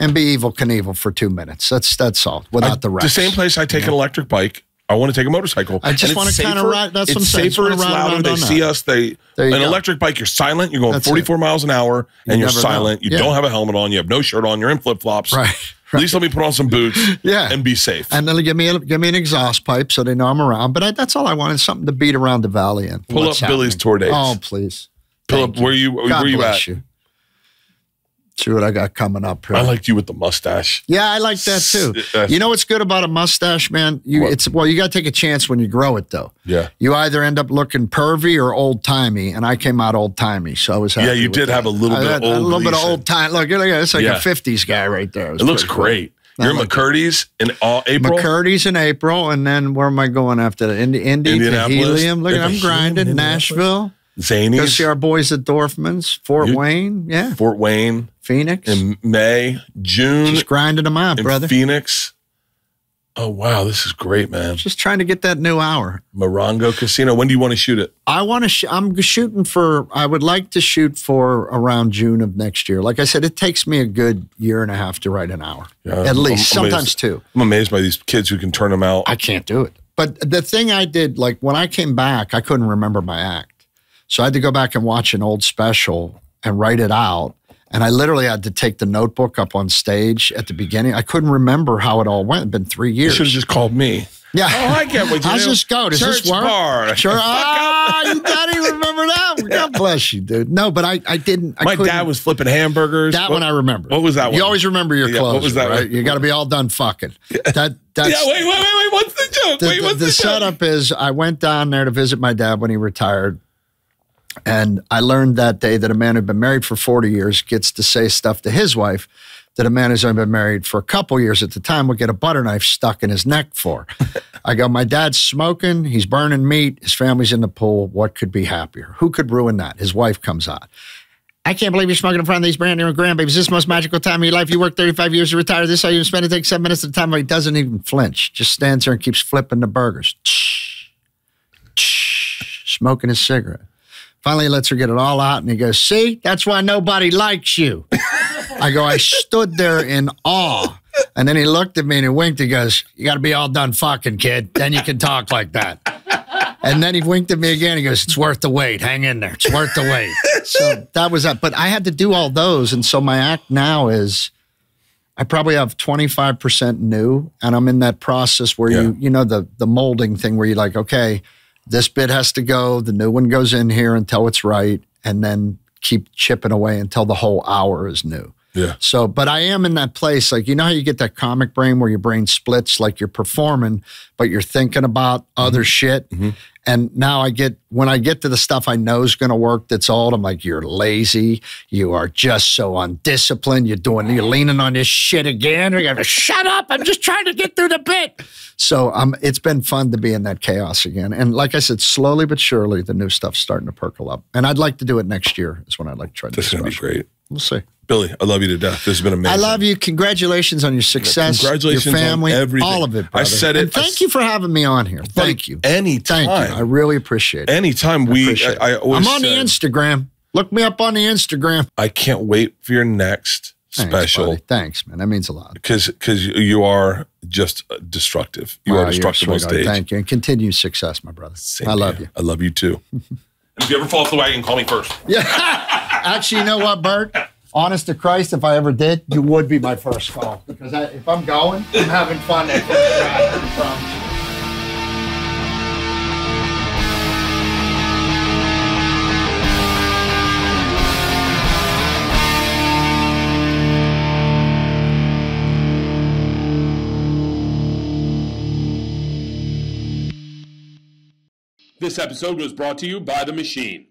Speaker 1: and be Evel Knievel for 2 minutes. That's all, without the rest.
Speaker 4: The same place I take an electric bike, I want to take a motorcycle.
Speaker 1: I just want to kind of ride. That's what I'm saying.
Speaker 4: It's safer, it's louder. They see us. An electric bike, you're silent. You're going 44 miles an hour, and you're silent. You don't have a helmet on. You have no shirt on. You're in flip-flops.
Speaker 1: Right.
Speaker 4: At least let me put on some boots and be safe.
Speaker 1: And then give me an exhaust pipe so they know I'm around. But that's all I want is something to beat around the valley in.
Speaker 4: Pull up Billy's tour dates.
Speaker 1: Oh, please.
Speaker 4: Pull up. Where you at?
Speaker 1: You. See what I got coming up here.
Speaker 4: I liked you with the mustache.
Speaker 1: Yeah, I like that too. You know what's good about a mustache, man? You got to take a chance when you grow it, though.
Speaker 4: Yeah.
Speaker 1: You either end up looking pervy or old timey, and I came out old timey, so I was happy.
Speaker 4: Yeah, you did have a little bit of old.
Speaker 1: A little bit of old time. Look, it's like a '50s guy right there.
Speaker 4: It looks great. Cool. You're in McCurdy's in April.
Speaker 1: McCurdy's in April, and then where am I going after that? Indy to Helium. Look, I'm grinding. Nashville.
Speaker 4: Zanies.
Speaker 1: Go see our boys at Dorfman's. Fort Wayne. Yeah.
Speaker 4: Fort Wayne.
Speaker 1: Phoenix.
Speaker 4: In May. June.
Speaker 1: Just grinding them out, brother.
Speaker 4: Phoenix. Oh, wow. This is great, man.
Speaker 1: Just trying to get that new hour.
Speaker 4: Morongo Casino. When do you want to shoot it?
Speaker 1: I'm shooting I would like to shoot for around June of next year. Like I said, it takes me a good year and a half to write an hour. Yeah, at least. Sometimes two.
Speaker 4: I'm amazed by these kids who can turn them out.
Speaker 1: I can't do it. But the thing I did, like when I came back, I couldn't remember my act. So I had to go back and watch an old special and write it out. And I literally had to take the notebook up on stage at the beginning. I couldn't remember how it all went. It'd been 3 years.
Speaker 4: You should have just called me.
Speaker 1: Yeah.
Speaker 4: Oh, I get what you do.
Speaker 1: I'll just go. Does this work?
Speaker 4: Bar.
Speaker 1: Sure. You don't even remember that one. God bless you, dude. No, but I didn't.
Speaker 4: My dad was flipping hamburgers.
Speaker 1: That one I remember.
Speaker 4: What was that one?
Speaker 1: You always remember your clothes. What was that right?
Speaker 4: one?
Speaker 1: You got to be all done fucking. That's,
Speaker 4: wait. What's the joke?
Speaker 1: The setup is I went down there to visit my dad when he retired. And I learned that day that a man who'd been married for 40 years gets to say stuff to his wife that a man who's only been married for a couple years at the time would get a butter knife stuck in his neck for. I go, my dad's smoking, he's burning meat, his family's in the pool. What could be happier? Who could ruin that? His wife comes on. I can't believe you're smoking in front of these brand new grandbabies. This is the most magical time of your life. You work 35 years to retire. This is how you spend it. Take 7 minutes at a time. He doesn't even flinch. Just stands there and keeps flipping the burgers. Smoking his cigarette. Finally, he lets her get it all out, and he goes, see, that's why nobody likes you. I go, I stood there in awe. And then he looked at me and he winked. He goes, you got to be all done fucking, kid. Then you can talk like that. And then he winked at me again. He goes, it's worth the wait. Hang in there. It's worth the wait. So that was that. But I had to do all those. And so my act now is I probably have 25% new. And I'm in that process where you know, the molding thing where you're like, okay, this bit has to go, the new one goes in here until it's right, and then keep chipping away until the whole hour is new.
Speaker 4: Yeah.
Speaker 1: So, but I am in that place, like, you know how you get that comic brain where your brain splits, like you're performing, but you're thinking about other shit. Mm-hmm. And now when I get to the stuff I know is going to work that's old, I'm like, you're lazy. You are just so undisciplined. You're leaning on this shit again. You're going to shut up. I'm just trying to get through the bit. So it's been fun to be in that chaos again. And like I said, slowly but surely, the new stuff's starting to percolate up. And I'd like to do it next year is when I'd like to try to do it.
Speaker 4: This is going to be great.
Speaker 1: We'll see.
Speaker 4: Billy, I love you to death. This has been amazing.
Speaker 1: I love you. Congratulations on your success.
Speaker 4: Congratulations
Speaker 1: your family,
Speaker 4: on everything.
Speaker 1: all of it, brother.
Speaker 4: I said it.
Speaker 1: And thank you for having me on here. Thank you.
Speaker 4: Anytime.
Speaker 1: Thank you. I really appreciate it.
Speaker 4: Anytime I always
Speaker 1: I'm on the Instagram. Look me up on the Instagram.
Speaker 4: I can't wait for your next special.
Speaker 1: Buddy. Thanks, man. That means a lot.
Speaker 4: Because you are just destructive. You are destructive on stage.
Speaker 1: Thank you. And continued success, my brother. I love you.
Speaker 4: I love you too. And if you ever fall off the wagon, call me first.
Speaker 1: Yeah. Actually, you know what, Bert? Honest to Christ, if I ever did, you would be my first call. Because if I'm going, I'm having fun that first ride. I promise you.
Speaker 5: This episode was brought to you by The Machine.